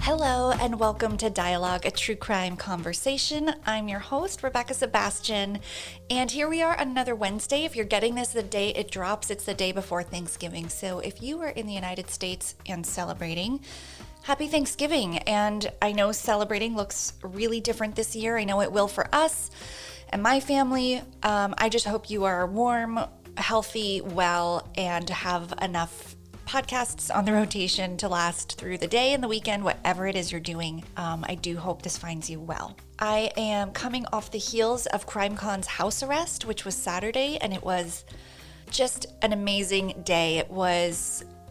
Hello and welcome to Dialogue, a true crime conversation. I'm your host, Rebekah Sebastian, and here we are on another Wednesday. If you're getting this the day it drops, it's the day before Thanksgiving. So if you are in the United States and celebrating, happy Thanksgiving. And I know celebrating looks really different this year. I know it will for us and my family. I just hope you are warm, healthy, well, and have enough podcasts on the rotation to last through the day and the weekend, whatever it is you're doing. I do hope this finds you well. I am coming off the heels of CrimeCon's house arrest, which was Saturday, and it was just an amazing day.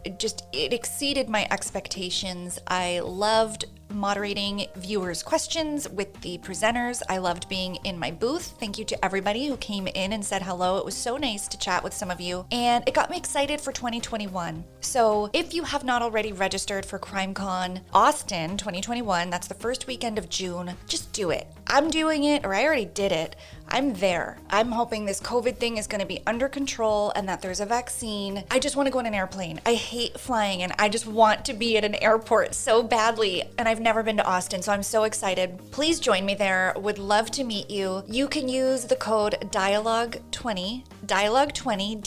It exceeded my expectations. I loved moderating viewers' questions with the presenters. I loved being in my booth. Thank you to everybody who came in and said hello. It was so nice to chat with some of you, and it got me excited for 2021. So if you have not already registered for CrimeCon Austin 2021, that's the first weekend of June, just do it. I'm doing it, or I already did it. I'm there. I'm hoping this COVID thing is going to be under control and that there's a vaccine. I just want to go on an airplane. I hate flying and I just want to be at an airport so badly. And I've never been to Austin, so I'm so excited. Please join me there. Would love to meet you. You can use the code DIALOGUE20, DIALOGUE20,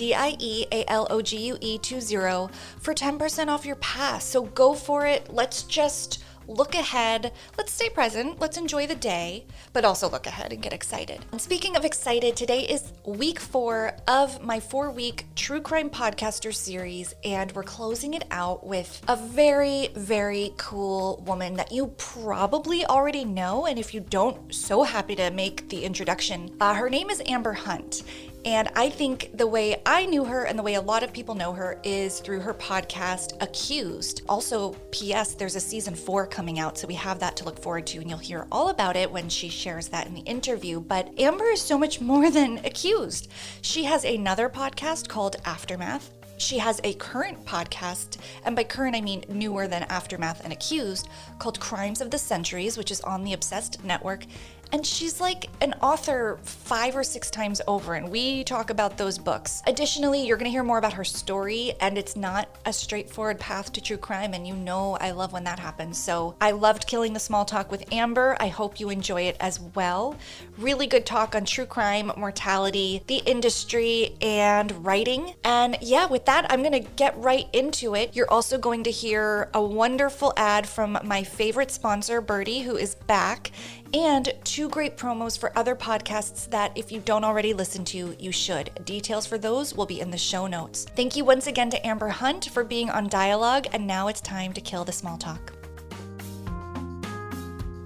DIEALOGUE20 for 10% off your pass. So go for it. Let's just look ahead. Let's stay present. Let's enjoy the day, but also look ahead and get excited. And speaking of excited, today is week 4 of my 4-week true crime podcaster series, and we're closing it out with a very, very cool woman that you probably already know, and if you don't, so happy to make the introduction. Her name is Amber Hunt. And I think the way I knew her and the way a lot of people know her is through her podcast, Accused. Also, P.S., there's a season 4 coming out, so we have that to look forward to, and you'll hear all about it when she shares that in the interview. But Amber is so much more than Accused. She has another podcast called Aftermath. She has a current podcast, and by current I mean newer than Aftermath and Accused, called Crimes of the Centuries, which is on the Obsessed Network. And she's like an author 5 or 6 times over, and we talk about those books. Additionally, you're gonna hear more about her story, and it's not a straightforward path to true crime, and you know I love when that happens. So I loved Killing the Small Talk with Amber. I hope you enjoy it as well. Really good talk on true crime, mortality, the industry, and writing. And yeah, with that, I'm gonna get right into it. You're also going to hear a wonderful ad from my favorite sponsor, Birdie, who is back, and 2 great promos for other podcasts that if you don't already listen to, you should. Details for those will be in the show notes. Thank you once again to Amber Hunt for being on Dialogue, and now it's time to kill the small talk.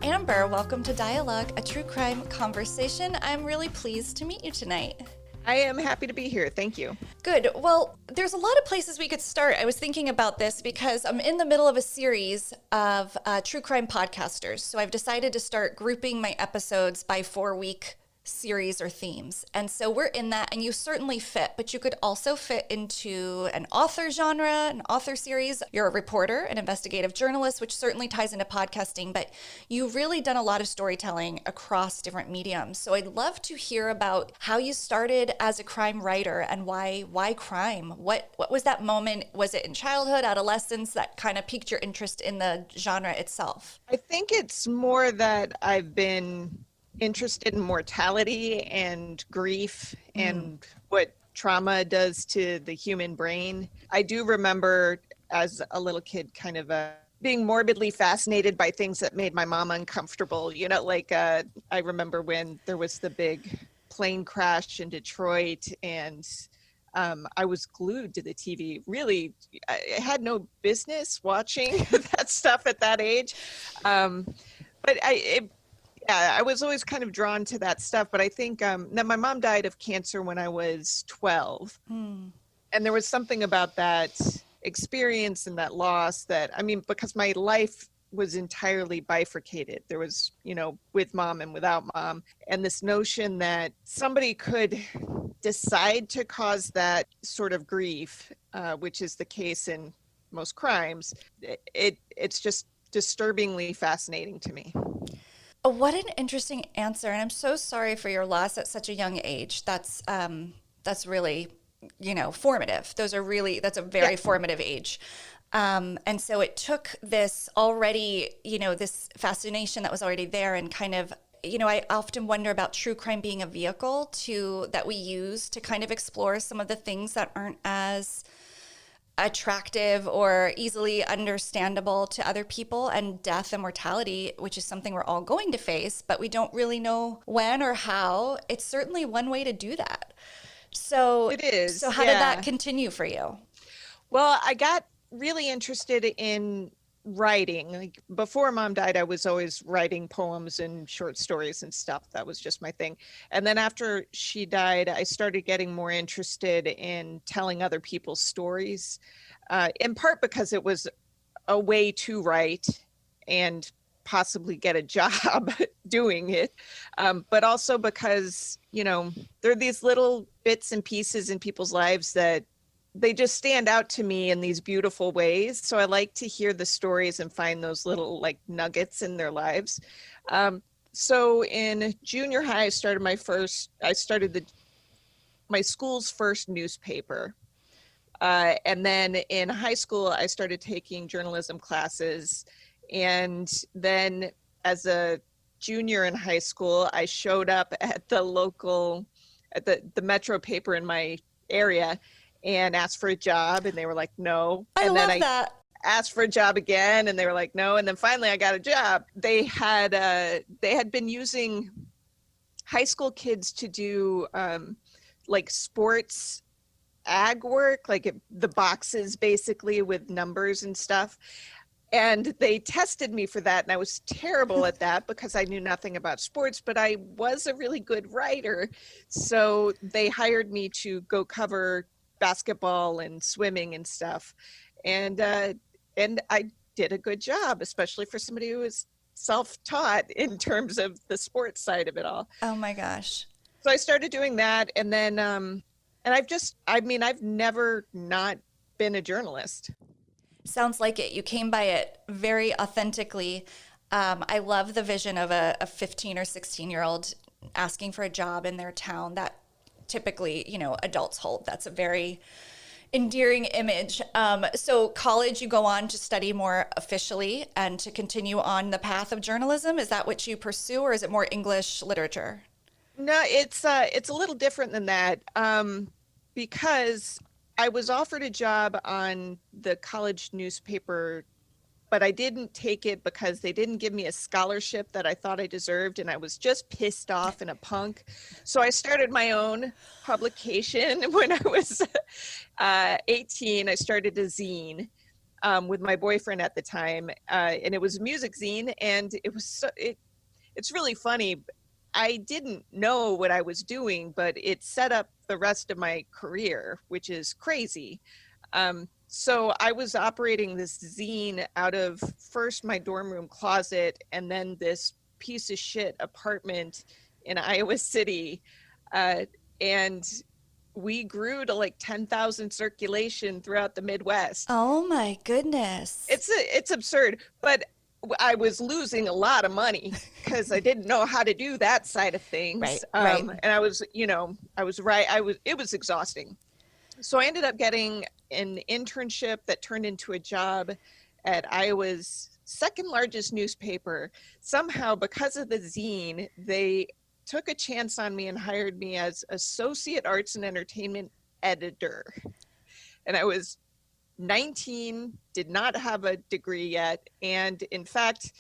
Amber, welcome to Dialogue, a true crime conversation. I'm really pleased to meet you tonight. I am happy to be here. Thank you. Good. Well, there's a lot of places we could start. I was thinking about this because I'm in the middle of a series of true crime podcasters. So I've decided to start grouping my episodes by 4-week series or themes. And so we're in that, and you certainly fit, but you could also fit into an author genre, an author series. You're a reporter, an investigative journalist, which certainly ties into podcasting, but you've really done a lot of storytelling across different mediums. So I'd love to hear about how you started as a crime writer and why crime? What was that moment? Was it in childhood, adolescence that kind of piqued your interest in the genre itself? I think it's more that I've been interested in mortality and grief and what trauma does to the human brain. I do remember as a little kid kind of being morbidly fascinated by things that made my mom uncomfortable. You know, like I remember when there was the big plane crash in Detroit, and I was glued to the TV. Really, I had no business watching that stuff at that age. But I was always kind of drawn to that stuff. But I think that my mom died of cancer when I was 12. And there was something about that experience and that loss that, I mean, because my life was entirely bifurcated. There was, you know, with mom and without mom. And this notion that somebody could decide to cause that sort of grief, which is the case in most crimes, it's just disturbingly fascinating to me. What an interesting answer. And I'm so sorry for your loss at such a young age. That's really, formative. That's a very formative age. And so it took this already, this fascination that was already there and kind of, I often wonder about true crime being a vehicle that we use to kind of explore some of the things that aren't as attractive or easily understandable to other people, and death and mortality, which is something we're all going to face, but we don't really know when or how. It's certainly one way to do that. So It is. So how did that continue for you? Well, I got really interested in writing. Like before mom died, I was always writing poems and short stories and stuff. That was just my thing. And then after she died, I started getting more interested in telling other people's stories, in part because it was a way to write and possibly get a job doing it, but also because, there are these little bits and pieces in people's lives that they just stand out to me in these beautiful ways. So I like to hear the stories and find those little like nuggets in their lives. So in junior high, I started my school's first newspaper. And then in high school, I started taking journalism classes. And then as a junior in high school, I showed up at the Metro paper in my area and asked for a job, and they were like, no. And then I asked for a job again, and they were like, no. And then finally I got a job. They had been using high school kids to do like sports ag work, like the boxes basically with numbers and stuff. And they tested me for that, and I was terrible at that because I knew nothing about sports, but I was a really good writer. So they hired me to go cover basketball and swimming and stuff. And I did a good job, especially for somebody who was self-taught in terms of the sports side of it all. Oh my gosh. So I started doing that. And then, and I've never not been a journalist. Sounds like it. You came by it very authentically. I love the vision of a 15 or 16-year-old asking for a job in their town that typically, adults hold. That's a very endearing image. So college, you go on to study more officially and to continue on the path of journalism. Is that what you pursue, or is it more English literature? No, it's a little different than that, because I was offered a job on the college newspaper, but I didn't take it because they didn't give me a scholarship that I thought I deserved, and I was just pissed off and a punk. So I started my own publication when I was 18. I started a zine with my boyfriend at the time, and it was a music zine, and it's really funny. I didn't know what I was doing, but it set up the rest of my career, which is crazy. So I was operating this zine out of first my dorm room closet and then this piece of shit apartment in Iowa City. And we grew to like 10,000 circulation throughout the Midwest. Oh my goodness. It's absurd, but I was losing a lot of money because I didn't know how to do that side of things. Right. And it was exhausting. So I ended up getting an internship that turned into a job at Iowa's second largest newspaper. Somehow, because of the zine, they took a chance on me and hired me as associate arts and entertainment editor. And I was 19, did not have a degree yet, and in fact,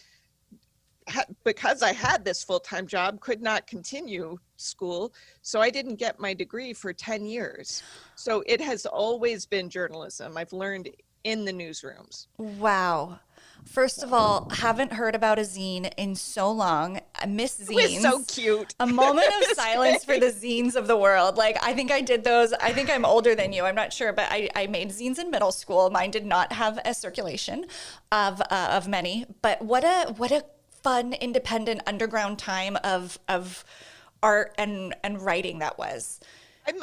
because I had this full-time job, could not continue school, so I didn't get my degree for 10 years. So it has always been journalism. I've learned in the newsrooms. Wow. First of all, haven't heard about a zine in so long. I miss zines. It was so cute. A moment of silence for the zines of the world. Like, I think I did those. I think I'm older than you. I'm not sure, but I made zines in middle school. Mine did not have a circulation of many. But what a fun, independent, underground time of art and writing that was.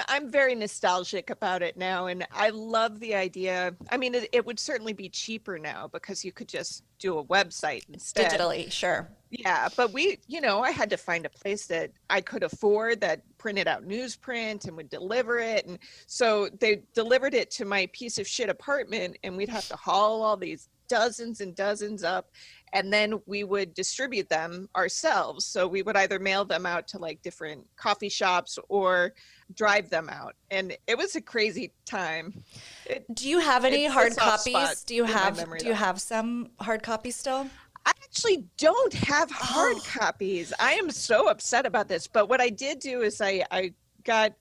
I'm very nostalgic about it now, and I love the idea. I mean, it would certainly be cheaper now because you could just do a website instead. Digitally, sure. Yeah, but I had to find a place that I could afford that printed out newsprint and would deliver it. And so they delivered it to my piece of shit apartment, and we'd have to haul all these dozens and dozens up, and then we would distribute them ourselves. So we would either mail them out to like different coffee shops or drive them out. And it was a crazy time. Do you have any It's a hard soft spot copies? Do you in my have memory, do you though. have some hard copies still? I actually don't have hard Oh. copies. I am so upset about this. But what I did do is I got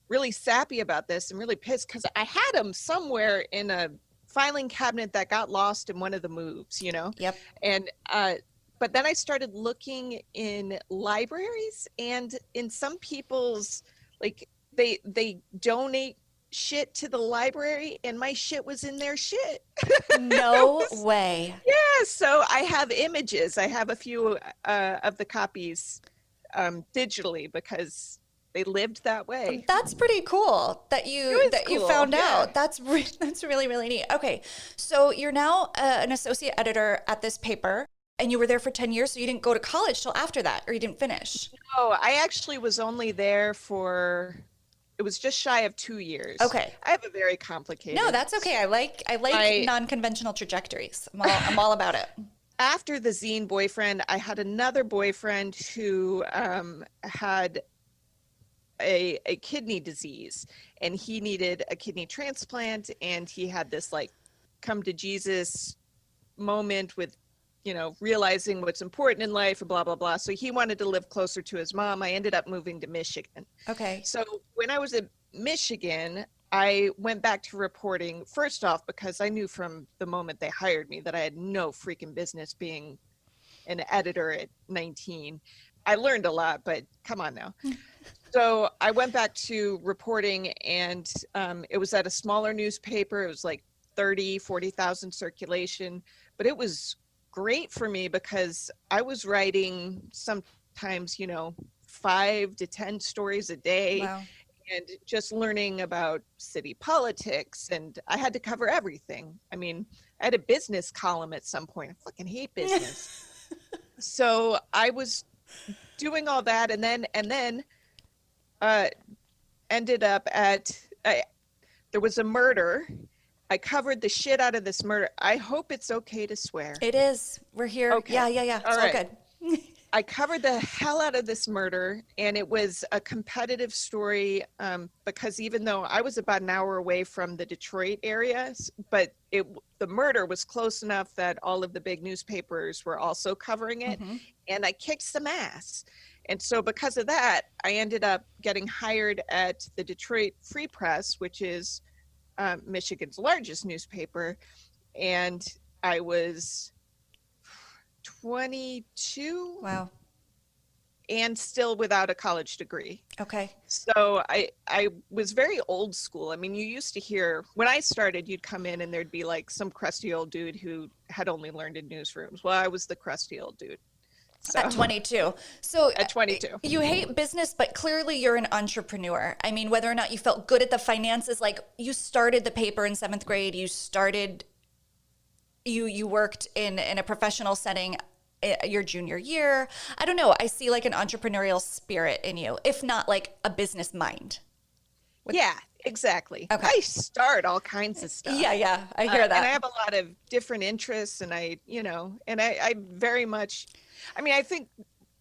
really sappy about this and really pissed because I had them somewhere in a filing cabinet that got lost in one of the moves, Yep. And but then I started looking in libraries, and in some people's, like, they donate shit to the library, and my shit was in their shit. No way. Yeah, so I have images. I have a few of the copies digitally because they lived that way. That's pretty cool that It you was that you cool, found yeah. out. That's really really neat. Okay, so you're now an associate editor at this paper, and you were there for 10 years. So you didn't go to college till after that, or you didn't finish. Oh, I actually was only there for, it was just shy of 2 years. Okay. I have a very complicated. No, that's okay. I like non-conventional trajectories. I'm all about it. After the zine boyfriend, I had another boyfriend who had a kidney disease, and he needed a kidney transplant, and he had this like come to Jesus moment with realizing what's important in life and blah blah blah. So he wanted to live closer to his mom. I ended up moving to Michigan. Okay. So when I was in Michigan, I went back to reporting, first off because I knew from the moment they hired me that I had no freaking business being an editor at 19. I learned a lot, but come on now. So I went back to reporting, and it was at a smaller newspaper. It was like 40,000 circulation, but it was great for me because I was writing sometimes 5 to 10 stories a day. Wow. And just learning about city politics, and I had to cover everything. I mean, I had a business column at some point. I fucking hate business. So I was doing all that, and then ended up at there was a murder. I covered the shit out of this murder. I hope it's okay to swear. It is. We're here. Okay. Yeah. It's all right. good. I covered the hell out of this murder, and it was a competitive story because even though I was about an hour away from the Detroit area, but the murder was close enough that all of the big newspapers were also covering it, and I kicked some ass. And so because of that, I ended up getting hired at the Detroit Free Press, which is Michigan's largest newspaper, and I was 22. Wow. And still without a college degree. Okay. So I was very old school. I mean, you used to hear, when I started, you'd come in and there'd be like some crusty old dude who had only learned in newsrooms. Well, I was the crusty old dude. So, At 22. So at 22. You hate business, but clearly you're an entrepreneur. I mean, whether or not you felt good at the finances, like you started the paper in 7th grade, you worked in a professional setting your junior year. I don't know. I see like an entrepreneurial spirit in you, if not like a business mind. Yeah, exactly. Okay. I start all kinds of stuff. Yeah. I hear that. And I have a lot of different interests, and I very much, I mean, I think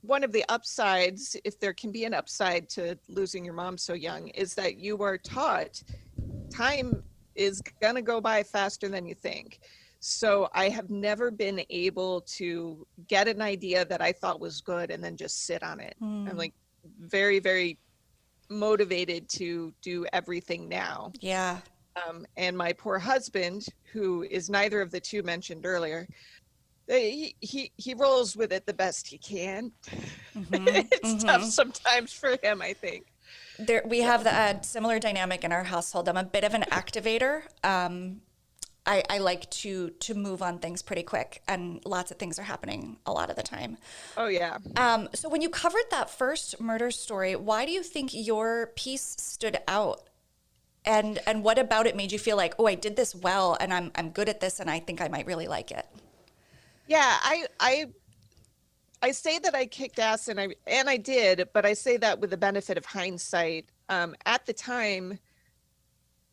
one of the upsides, if there can be an upside to losing your mom so young, is that you are taught time is going to go by faster than you think. So I have never been able to get an idea that I thought was good and then just sit on it. I'm like very, very motivated to do everything now. Yeah. And my poor husband, who is neither of the two mentioned earlier, he rolls with it the best he can. It's tough sometimes for him, I think. We have the similar dynamic in our household. I'm a bit of an activator. I like to move on things pretty quick, and lots of things are happening a lot of the time. Oh yeah. So when you covered that first murder story, why do you think your piece stood out? And what about it made you feel like, oh, I did this well, and I'm good at this, and I think I might really like it? Yeah, I say that I kicked ass, and I did, but I say that with the benefit of hindsight. At the time,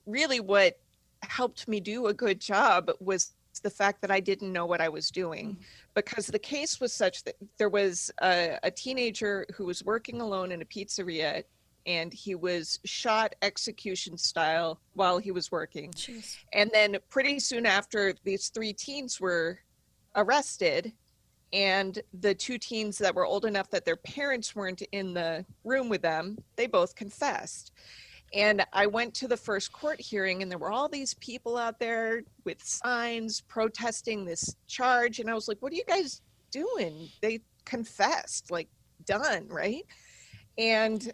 really what helped me do a good job was the fact that I didn't know what I was doing, because the case was such that there was a teenager who was working alone in a pizzeria, and he was shot execution style while he was working. Jeez. And then pretty soon after, these 3 teens were arrested, and the 2 teens that were old enough that their parents weren't in the room with them, they both confessed. And I went to the first court hearing, and there were all these people out there with signs protesting this charge. And I was like, what are you guys doing? They confessed, like, done, right? And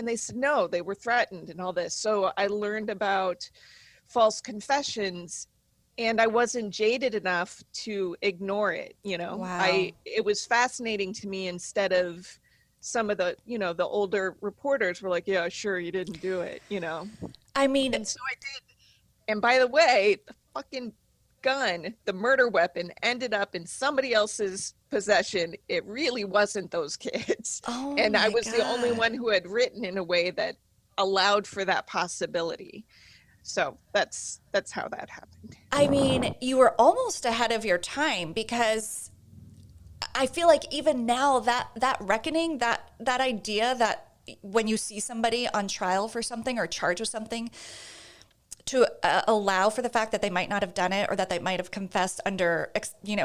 they said, no, they were threatened and all this. So I learned about false confessions, and I wasn't jaded enough to ignore it. Wow. It was fascinating to me, instead of some of the, the older reporters were like, yeah, sure, you didn't do it, I mean, And so I did. And by the way, the fucking gun, the murder weapon, ended up in somebody else's possession. It really wasn't those kids. oh And I my was the only God. one who had written in a way that allowed for that possibility. So that's how that happened. I mean, you were almost ahead of your time, because I feel like even now that reckoning, that idea that when you see somebody on trial for something or charged with something, to allow for the fact that they might not have done it, or that they might have confessed under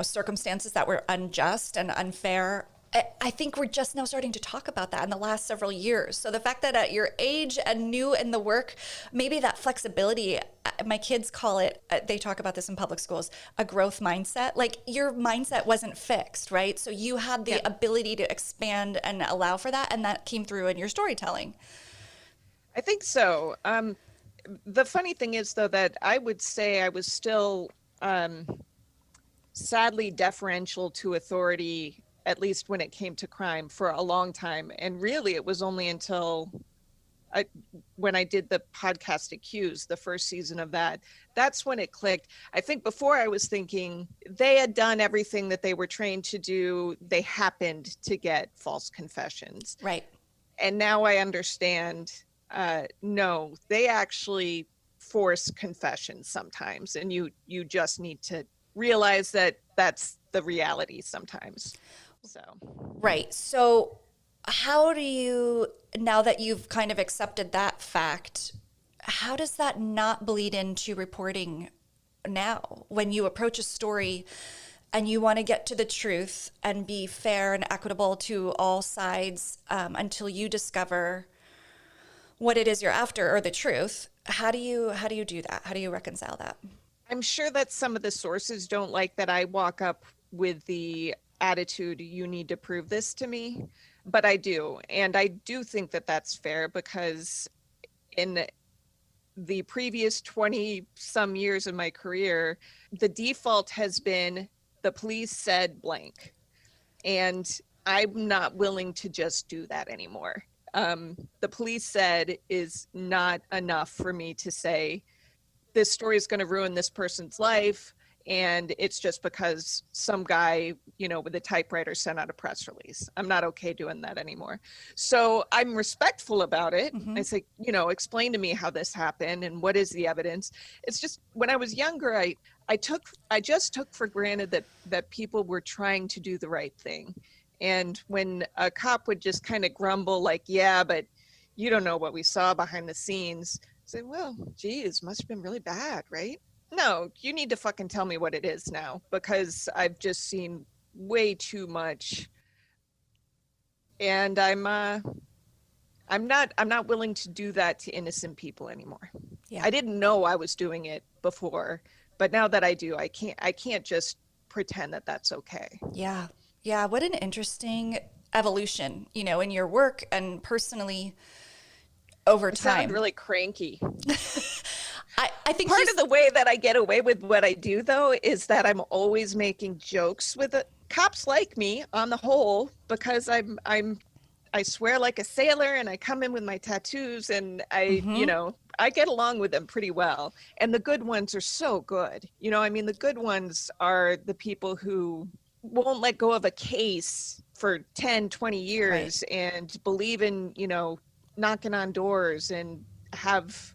circumstances that were unjust and unfair. I think we're just now starting to talk about that in the last several years. So the fact that at your age and new in the work, maybe that flexibility, my kids call it, they talk about this in public schools, a growth mindset. Like, your mindset wasn't fixed, right? So you had the ability to expand and allow for that. And that came through in your storytelling. I think so. The funny thing is, though, that I would say I was still sadly deferential to authority, at least when it came to crime, for a long time. And really, it was only until when I did the podcast Accused, the first season of that's when it clicked. I think before, I was thinking they had done everything that they were trained to do. They happened to get false confessions. Right. And now I understand, no, they actually force confessions sometimes. And you just need to realize that that's the reality sometimes. So. Right. So how do you, now that you've kind of accepted that fact, how does that not bleed into reporting now when you approach a story and you want to get to the truth and be fair and equitable to all sides, until you discover what it is you're after, or the truth? How do you do that? How do you reconcile that? I'm sure that some of the sources don't like that I walk up with the attitude, you need to prove this to me, but I do. And I do think that that's fair, because in the previous 20 some years of my career, the default has been the police said blank. And I'm not willing to just do that anymore. The police said is not enough for me to say, this story is going to ruin this person's life, and it's just because some guy, with a typewriter sent out a press release. I'm not okay doing that anymore. So I'm respectful about it. Mm-hmm. I say, explain to me how this happened and what is the evidence. It's just, when I was younger, I just took for granted that people were trying to do the right thing. And when a cop would just kind of grumble, like, yeah, but you don't know what we saw behind the scenes, I say, well, geez, must have been really bad, right? No, you need to fucking tell me what it is now, because I've just seen way too much. And I'm not willing to do that to innocent people anymore. Yeah. I didn't know I was doing it before, but now that I do, I can't just pretend that that's okay. Yeah. Yeah. What an interesting evolution, in your work and personally over time. I sound really cranky. I think part of the way that I get away with what I do, though, is that I'm always making jokes with it. Cops like me on the whole, because I swear like a sailor, and I come in with my tattoos, and I get along with them pretty well. And the good ones are so good. The good ones are the people who won't let go of a case for 10, 20 Right. years and believe in, knocking on doors and have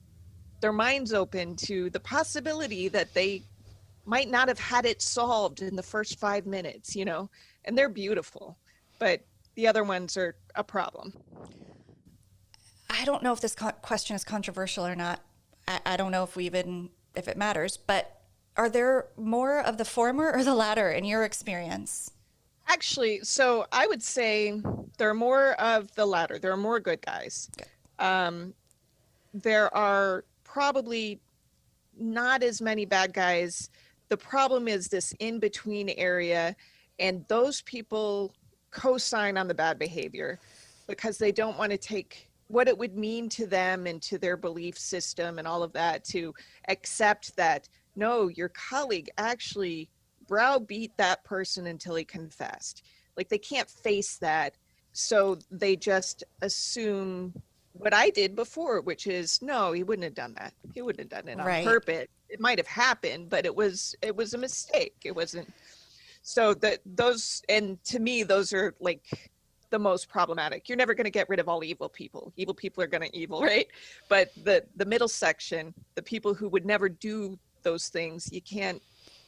their minds open to the possibility that they might not have had it solved in the first 5 minutes, and they're beautiful, but the other ones are a problem. I don't know if this question is controversial or not. I don't know if it matters, but are there more of the former or the latter in your experience? Actually, so I would say there are more of the latter. There are more good guys. Um, there are probably not as many bad guys. The problem is this in-between area, and those people co-sign on the bad behavior because they don't want to take what it would mean to them and to their belief system and all of that to accept that, no, your colleague actually browbeat that person until he confessed. Like, they can't face that. So they just assume what I did before, which is, no, he wouldn't have done that. He wouldn't have done it on Right. purpose. It might have happened, but it was a mistake. It wasn't. So those, and to me, those are like the most problematic. You're never going to get rid of all evil people. Evil people are going to evil, right? But the middle section, the people who would never do those things, you can't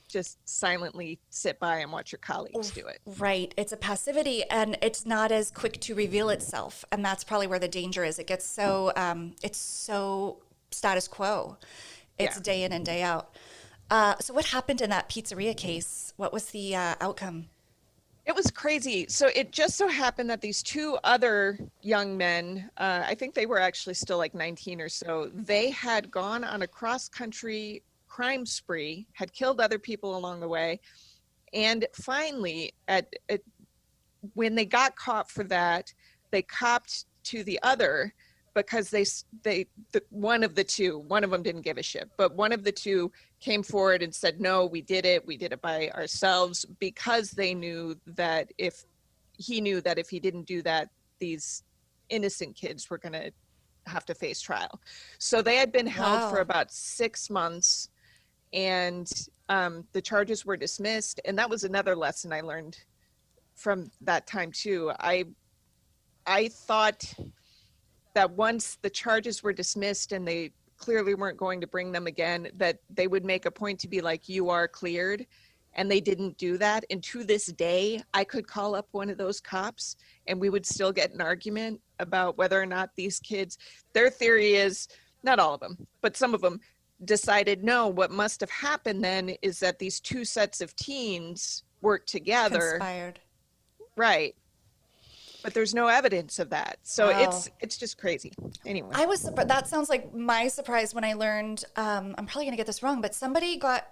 just silently sit by and watch your colleagues do it. Right. It's a passivity and it's not as quick to reveal itself. And that's probably where the danger is. It gets it's so status quo. It's Yeah. day in and day out. So what happened in that pizzeria case? What was the outcome? It was crazy. So it just so happened that these two other young men, I think they were actually still like 19 or so, they had gone on a cross-country crime spree, had killed other people along the way. And finally, when they got caught for that, they copped to the other because one of them didn't give a shit, but one of the two came forward and said, no, we did it by ourselves, because he knew that if he didn't do that, these innocent kids were going to have to face trial. So they had been held for Wow. about 6 months, and the charges were dismissed. And that was another lesson I learned from that time too. I thought that once the charges were dismissed and they clearly weren't going to bring them again, that they would make a point to be like, you are cleared. And they didn't do that. And to this day, I could call up one of those cops and we would still get an argument about whether or not these kids, their theory is, not all of them, but some of them decided, no, what must have happened then is that these two sets of teens worked together. Conspired. Right. But there's no evidence of that. So Wow. it's just crazy. Anyway. I was surprised. That sounds like my surprise when I learned, I'm probably going to get this wrong, but somebody got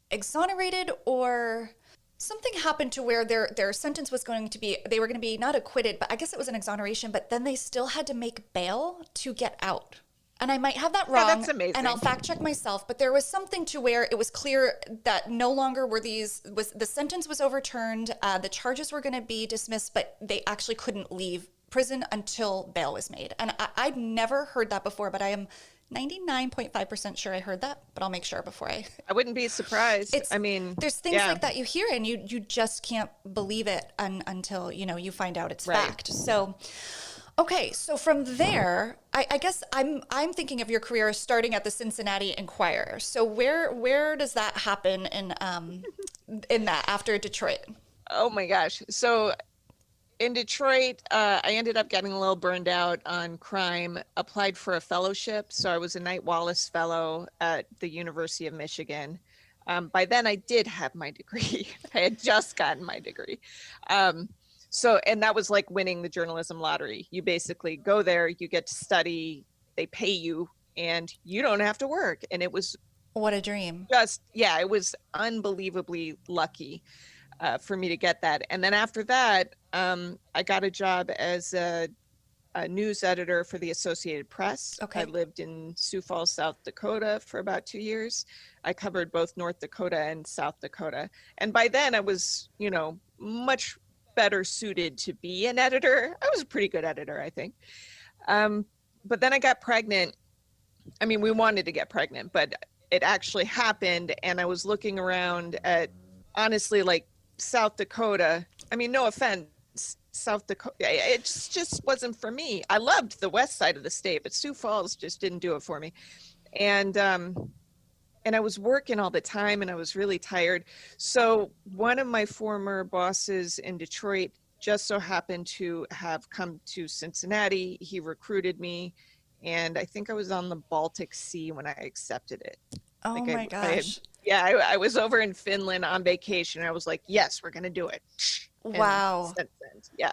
exonerated or something happened to where their sentence was going to be, they were going to be not acquitted, but I guess it was an exoneration, but then they still had to make bail to get out. And I might have that wrong. Yeah, that's amazing. And I'll fact check myself, but there was something to where it was clear that no longer the sentence was overturned, the charges were going to be dismissed, but they actually couldn't leave prison until bail was made. And I'd never heard that before, but I am 99.5% sure I heard that, but I'll make sure before I wouldn't be surprised. There's things like that you hear and you just can't believe it until you find out it's Right. fact. So okay, so from there, I guess I'm thinking of your career starting at the Cincinnati Enquirer. So where does that happen in that after Detroit? Oh my gosh. So in Detroit, I ended up getting a little burned out on crime, applied for a fellowship. So I was a Knight Wallace Fellow at the University of Michigan. By then I did have my degree. I had just gotten my degree. And that was like winning the journalism lottery. You basically go there, you get to study, they pay you, and you don't have to work. And it was What a dream. it was unbelievably lucky for me to get that. And then after that, I got a job as a news editor for the Associated Press. Okay. I lived in Sioux Falls, South Dakota for about 2 years. I covered both North Dakota and South Dakota. And by then I was, much better suited to be an editor. I was a pretty good editor, I think. But then I got pregnant. I mean, we wanted to get pregnant, but it actually happened. And I was looking around at, honestly, like South Dakota. I mean, no offense, South Dakota, it just wasn't for me. I loved the west side of the state, but Sioux Falls just didn't do it for me. And I was working all the time and I was really tired. So one of my former bosses in Detroit just so happened to have come to Cincinnati. He recruited me, and I think I was on the Baltic Sea when I accepted it. Oh Like my gosh. I was over in Finland on vacation. I was like, yes, we're going to do it. And Wow. since then, yeah.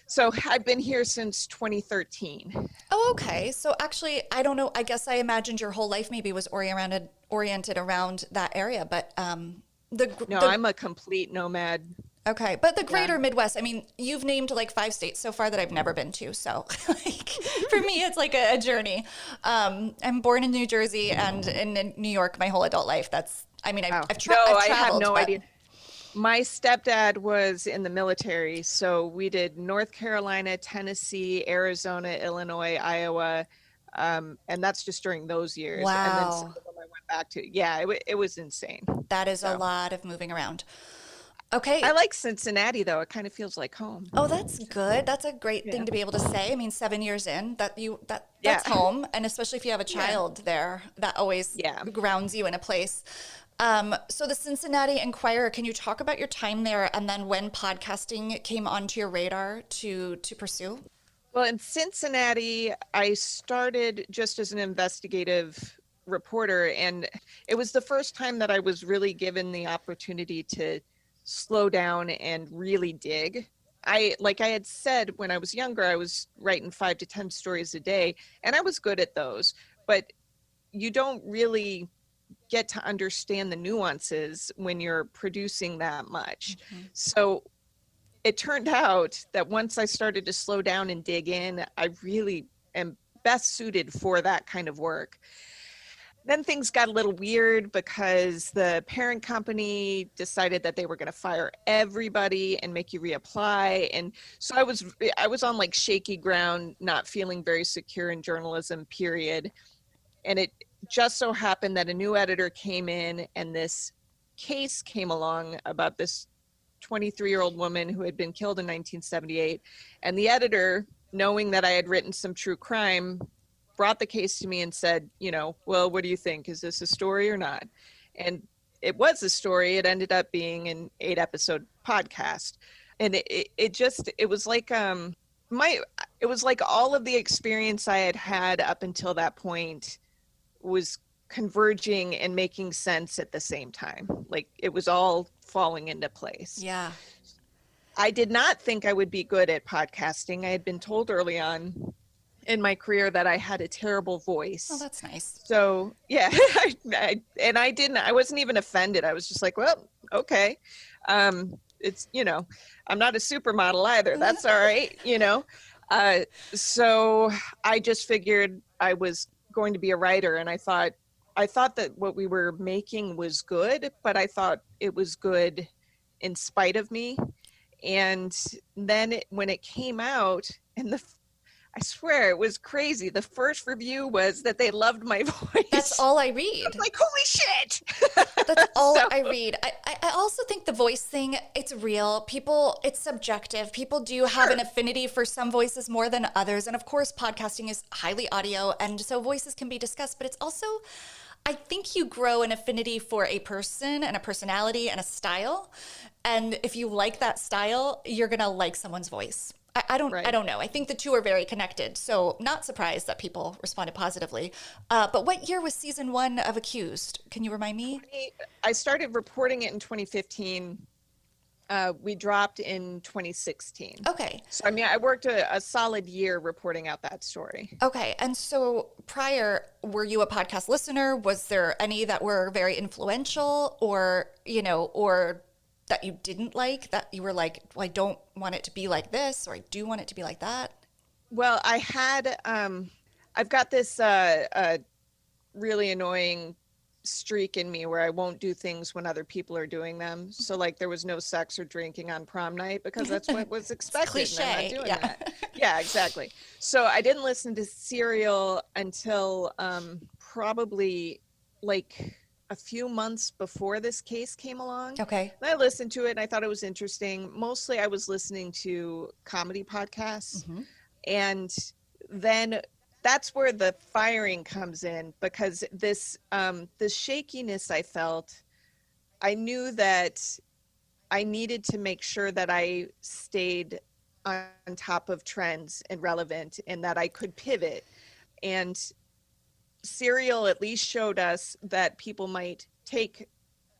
So I've been here since 2013. Oh, okay. So actually, I don't know. I guess I imagined your whole life maybe was oriented around that area, but No, I'm a complete nomad. okay, but the Yeah. greater Midwest, I mean, you've named like 5 states so far that I've never been to. So like for me, it's like a journey. I'm born in New Jersey and in New York my whole adult life. I mean, Wow. I've I have traveled, no but idea. My stepdad was in the military, so we did North Carolina, Tennessee, Arizona, Illinois, Iowa, and that's just during those years. And then some wow, of them I went back to. Yeah, it was insane. that is a So lot of moving around. Okay. I like Cincinnati though. It kind of feels like home. Oh, that's good. That's a great Yeah. thing to be able to say. I mean, 7 years in that's Yeah. home, and especially if you have a Yeah. child there, that always Yeah. grounds you in a place. So the Cincinnati Enquirer, can you talk about your time there and then when podcasting came onto your radar to pursue? Well, in Cincinnati, I started just as an investigative reporter, and it was the first time that I was really given the opportunity to slow down and really dig. Like I had said, when I was younger, I was writing 5 to 10 stories a day, and I was good at those, but you don't really get to understand the nuances when you're producing that much. So it turned out that once I started to slow down and dig in, I really am best suited for that kind of work. Then things got a little weird because the parent company decided that they were going to fire everybody and make you reapply. And so I was on like shaky ground, not feeling very secure in journalism, period. And it just so happened that a new editor came in, and this case came along about this 23-year-old woman who had been killed in 1978. And the editor, knowing that I had written some true crime, brought the case to me and said, well, what do you think? Is this a story or not? And it was a story. It ended up being an 8-episode podcast. And it was like it was like all of the experience I had had up until that point was converging and making sense at the same time. Like it was all falling into place. Yeah. I did not think I would be good at podcasting. I had been told early on in my career that I had a terrible voice. Oh, that's nice. So yeah, I wasn't even offended. I was just like, well, okay. It's, I'm not a supermodel either. That's all right. So I just figured I was going to be a writer, and I thought that what we were making was good, but I thought it was good in spite of me. And then when it came out, and I swear it was crazy. The first review was that they loved my voice. That's all I read. I'm like, holy shit. That's all I read. I also think the voice thing, it's real. It's subjective. People do have an affinity for some voices more than others. And of course, podcasting is highly audio, and so voices can be discussed, but it's also, I think you grow an affinity for a person and a personality and a style. And if you like that style, you're going to like someone's voice. I don't know. I think the two are very connected. So not surprised that people responded positively. But what year was season 1 of Accused? Can you remind me? I started reporting it in 2015. We dropped in 2016. Okay. So, I worked a solid year reporting out that story. Okay. And so prior, were you a podcast listener? Was there any that were very influential or that you didn't like, that you were like, well, I don't want it to be like this, or I do want it to be like that? Well, I had, I've got this really annoying streak in me where I won't do things when other people are doing them. So like there was no sex or drinking on prom night because that's what was expected. Cliche. And I'm not doing Yeah. that. Yeah, exactly. So I didn't listen to Serial until probably like a few months before this case came along. Okay. And I listened to it and I thought it was interesting. Mostly I was listening to comedy podcasts. And then that's where the firing comes in, because this shakiness I felt, I knew that I needed to make sure that I stayed on top of trends and relevant, and that I could pivot. And Serial at least showed us that people might take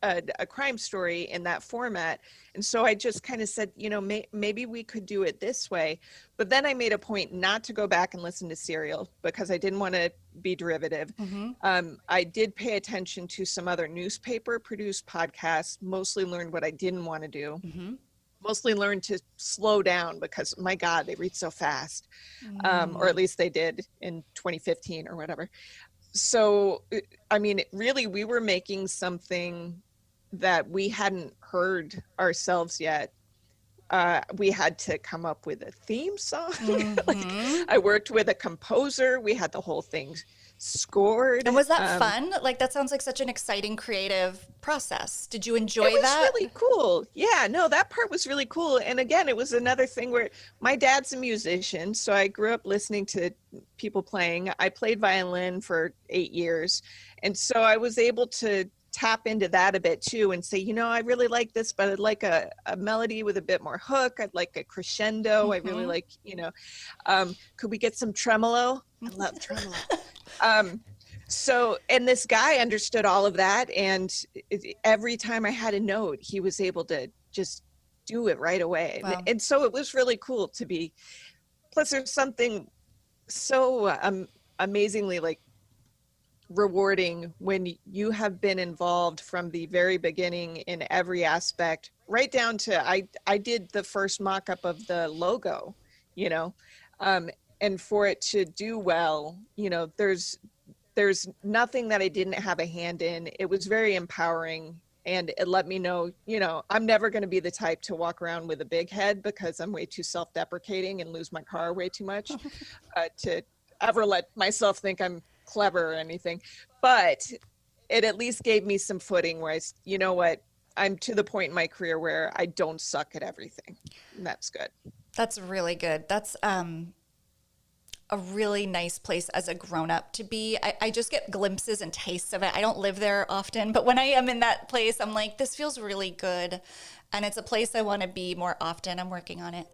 a crime story in that format. And so I just kind of said, maybe we could do it this way. But then I made a point not to go back and listen to Serial because I didn't want to be derivative. I did pay attention to some other newspaper produced podcasts, mostly learned what I didn't want to do. Mostly learned to slow down because, my God, they read so fast. Or at least they did in 2015 or whatever. So, I mean, really, we were making something that we hadn't heard ourselves yet. We had to come up with a theme song. I worked with a composer. We had the whole thing scored. And was that fun? Like, that sounds like such an exciting creative process. Did you enjoy that? It was really cool. Yeah, no, that part was really cool. And again, it was another thing where my dad's a musician, so I grew up listening to people playing. I played violin for 8 years. And so I was able to tap into that a bit too and say, I really like this, but I'd like a melody with a bit more hook. I'd like a crescendo. I really like, could we get some tremolo? I love tremolo. So, and this guy understood all of that. And every time I had a note, he was able to just do it right away. Wow. And so it was really cool to be, plus there's something so amazingly like rewarding when you have been involved from the very beginning in every aspect, right down to I did the first mock-up of the logo, and for it to do well, there's nothing that I didn't have a hand in. It was very empowering, and it let me know, I'm never going to be the type to walk around with a big head because I'm way too self-deprecating and lose my car way too much to ever let myself think I'm clever or anything. But it at least gave me some footing where I'm to the point in my career where I don't suck at everything. And that's good. That's really good. That's a really nice place as a grown-up to be. I just get glimpses and tastes of it. I don't live there often, but when I am in that place, I'm like, this feels really good. And it's a place I want to be more often. I'm working on it.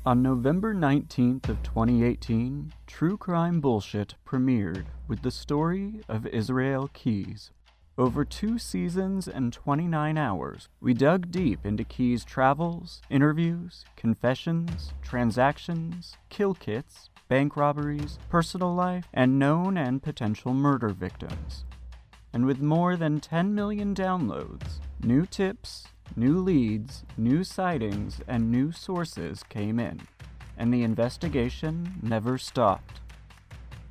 On November 19th of 2018, True Crime Bullshit premiered with the story of Israel Keyes. Over 2 seasons and 29 hours, we dug deep into Keyes' travels, interviews, confessions, transactions, kill kits, bank robberies, personal life, and known and potential murder victims. And with more than 10 million downloads, new tips, new leads, new sightings, and new sources came in, and the investigation never stopped.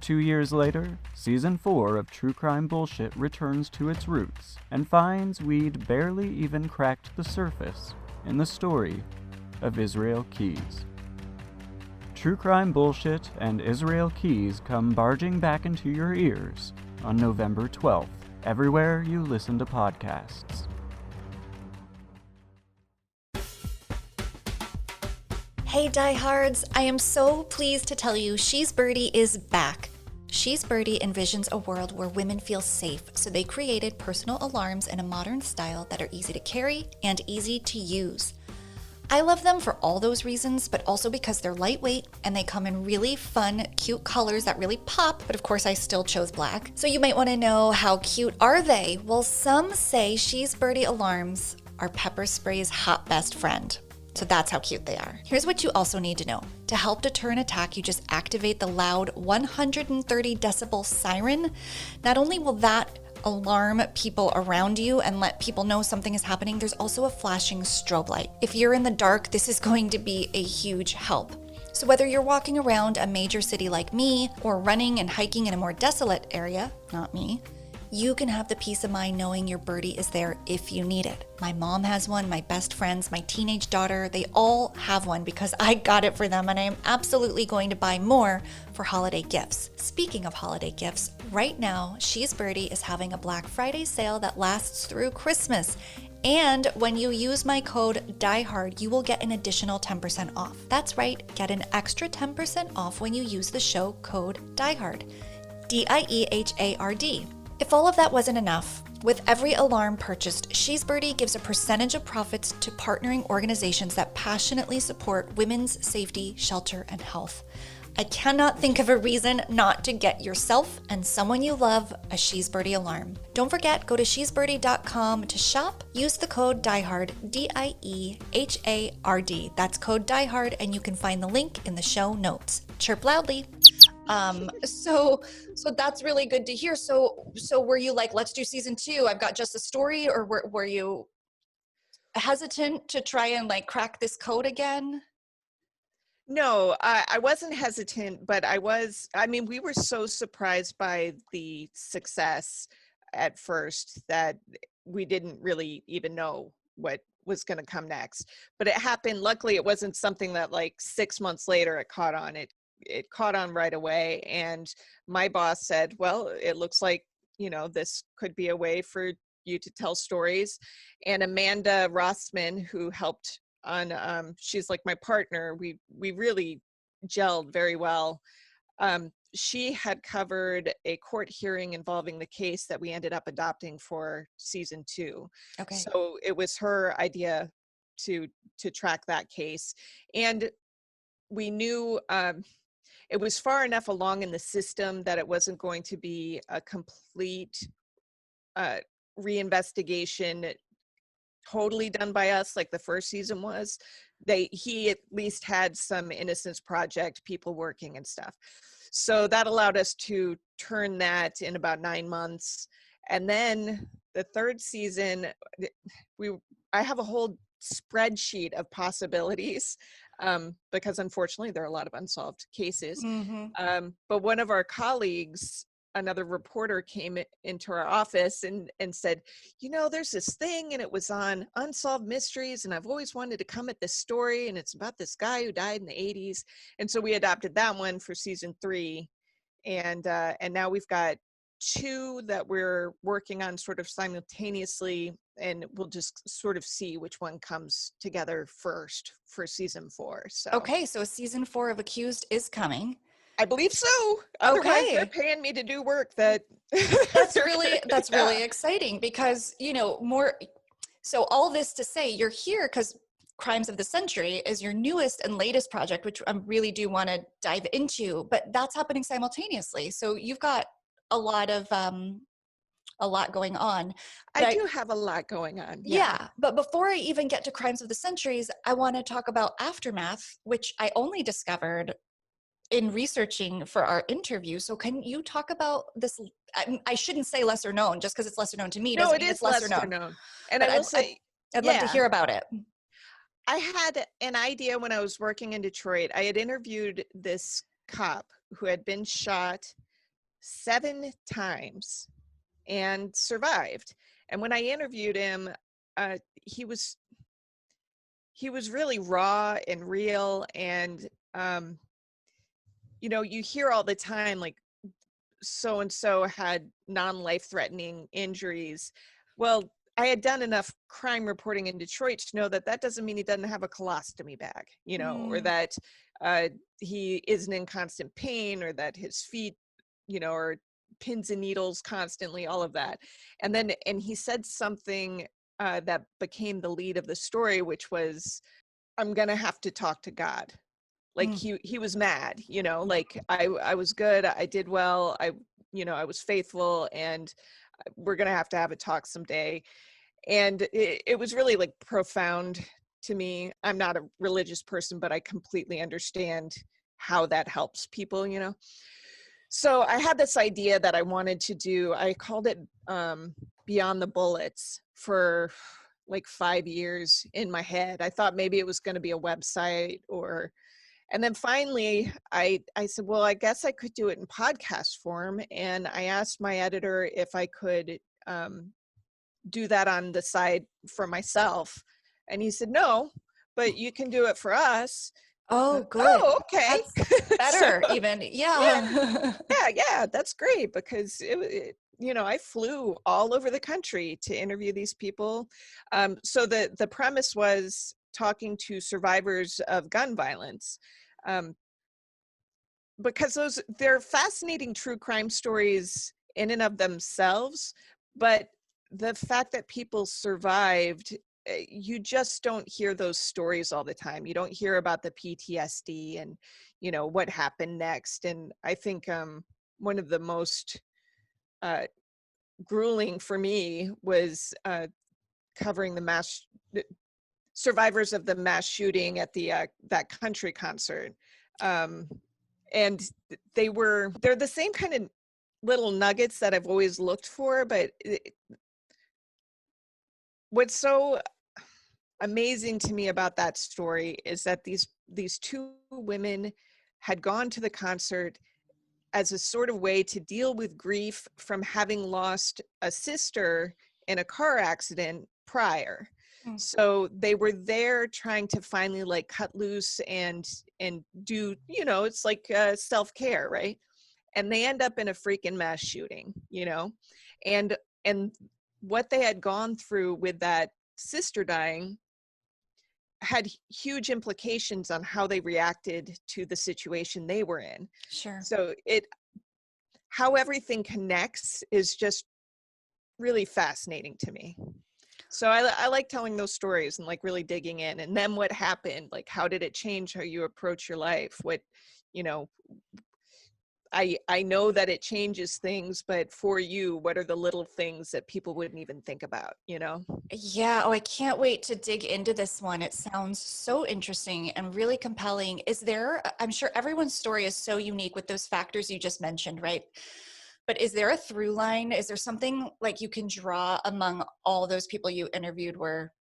2 years later, Season 4 of True Crime Bullshit returns to its roots and finds we'd barely even cracked the surface in the story of Israel Keyes. True Crime Bullshit and Israel Keyes come barging back into your ears on November 12th, everywhere you listen to podcasts. Hey diehards, I am so pleased to tell you She's Birdie is back. She's Birdie envisions a world where women feel safe, so they created personal alarms in a modern style that are easy to carry and easy to use. I love them for all those reasons, but also because they're lightweight and they come in really fun, cute colors that really pop, but of course I still chose black. So you might want to know, how cute are they? Well, some say She's Birdie alarms are pepper spray's hot best friend. So that's how cute they are. Here's what you also need to know. To help deter an attack, you just activate the loud 130 decibel siren. Not only will that alarm people around you and let people know something is happening, there's also a flashing strobe light. If you're in the dark, this is going to be a huge help. So whether you're walking around a major city like me, or running and hiking in a more desolate area, not me, you can have the peace of mind knowing your birdie is there if you need it. My mom has one, my best friends, my teenage daughter, they all have one because I got it for them, and I am absolutely going to buy more for holiday gifts. Speaking of holiday gifts, right now, She's Birdie is having a Black Friday sale that lasts through Christmas. And when you use my code DIEHARD, you will get an additional 10% off. That's right, get an extra 10% off when you use the show code DIEHARD. DIEHARD. If all of that wasn't enough, with every alarm purchased, She's Birdie gives a percentage of profits to partnering organizations that passionately support women's safety, shelter, and health. I cannot think of a reason not to get yourself and someone you love a She's Birdie alarm. Don't forget, go to shesbirdie.com to shop. Use the code DIEHARD, DIEHARD. That's code DIEHARD, and you can find the link in the show notes. Chirp loudly. So that's really good to hear. So were you like, let's do season 2? I've got just a story, or were you hesitant to try and like crack this code again? No, I wasn't hesitant, but we were so surprised by the success at first that we didn't really even know what was going to come next. But it happened. Luckily, it wasn't something that like 6 months later it caught on. It caught on right away. And my boss said, well, it looks like, this could be a way for you to tell stories. And Amanda Rossman, who helped on, she's like my partner, we really gelled very well. She had covered a court hearing involving the case that we ended up adopting for season 2. Okay. So it was her idea to track that case. And we knew it was far enough along in the system that it wasn't going to be a complete reinvestigation totally done by us like the first season was. He at least had some Innocence Project people working and stuff. So that allowed us to turn that in about 9 months. And then the third season, I have a whole spreadsheet of possibilities because unfortunately there are a lot of unsolved cases. Mm-hmm. But one of our colleagues, another reporter, came into our office and said, there's this thing and it was on Unsolved Mysteries and I've always wanted to come at this story and it's about this guy who died in the 80s. And so we adopted that one for season 3. And now we've got 2 that we're working on sort of simultaneously, and we'll just sort of see which one comes together first for season 4. So Okay, so season 4 of Accused is coming. I believe so. Otherwise, Okay. they're paying me to do work that that's really exciting because, so all this to say you're here because Crimes of the Century is your newest and latest project, which I really do want to dive into, but that's happening simultaneously. So you've got a lot going on. I do have a lot going on. Yeah. But before I even get to Crimes of the Centuries, I want to talk about Aftermath, which I only discovered in researching for our interview. So can you talk about this? I shouldn't say lesser known just because it's lesser known to me. No, Doesn't it mean is it's lesser known. And but I will say, I'd love to hear about it. I had an idea when I was working in Detroit. I had interviewed this cop who had been shot 7 times and survived. And when I interviewed him, he was really raw and real. And, you hear all the time, like, so-and-so had non-life-threatening injuries. Well, I had done enough crime reporting in Detroit to know that doesn't mean he doesn't have a colostomy bag, or that he isn't in constant pain, or that his feet, are pins and needles constantly, all of that. And he said something that became the lead of the story, which was, I'm going to have to talk to God. Like he was mad, like I was good. I did well. I was faithful, and we're going to have a talk someday. And it was really like profound to me. I'm not a religious person, but I completely understand how that helps people, So I had this idea that I wanted to do. I called it Beyond the Bullets for like 5 years in my head. I thought maybe it was going to be a website, And then finally, I said, well, I guess I could do it in podcast form. And I asked my editor if I could do that on the side for myself. And he said, no, but you can do it for us. Oh, good. Oh, okay. That's better even. Yeah, Yeah. yeah, that's great, because I flew all over the country to interview these people. So the premise was talking to survivors of gun violence, because they're fascinating true crime stories in and of themselves, but the fact that people survived, you just don't hear those stories all the time. You don't hear about the PTSD and what happened next. And I think one of the most grueling for me was covering the survivors of the mass shooting at the that country concert. And they're the same kind of little nuggets that I've always looked for, but what's so amazing to me about that story is that these two women had gone to the concert as a sort of way to deal with grief from having lost a sister in a car accident prior. Mm. So they were there trying to finally like cut loose and do, it's like self-care, right? And they end up in a freaking mass shooting, and what they had gone through with that sister dying had huge implications on how they reacted to the situation they were in. Sure. So how everything connects is just really fascinating to me. So I like telling those stories and like really digging in, and then what happened, like how did it change how you approach your life? What, I know that it changes things, but for you, what are the little things that people wouldn't even think about, Yeah. Oh, I can't wait to dig into this one. It sounds so interesting and really compelling. I'm sure everyone's story is so unique with those factors you just mentioned, right? But is there a through line? Is there something like you can draw among all those people you interviewed where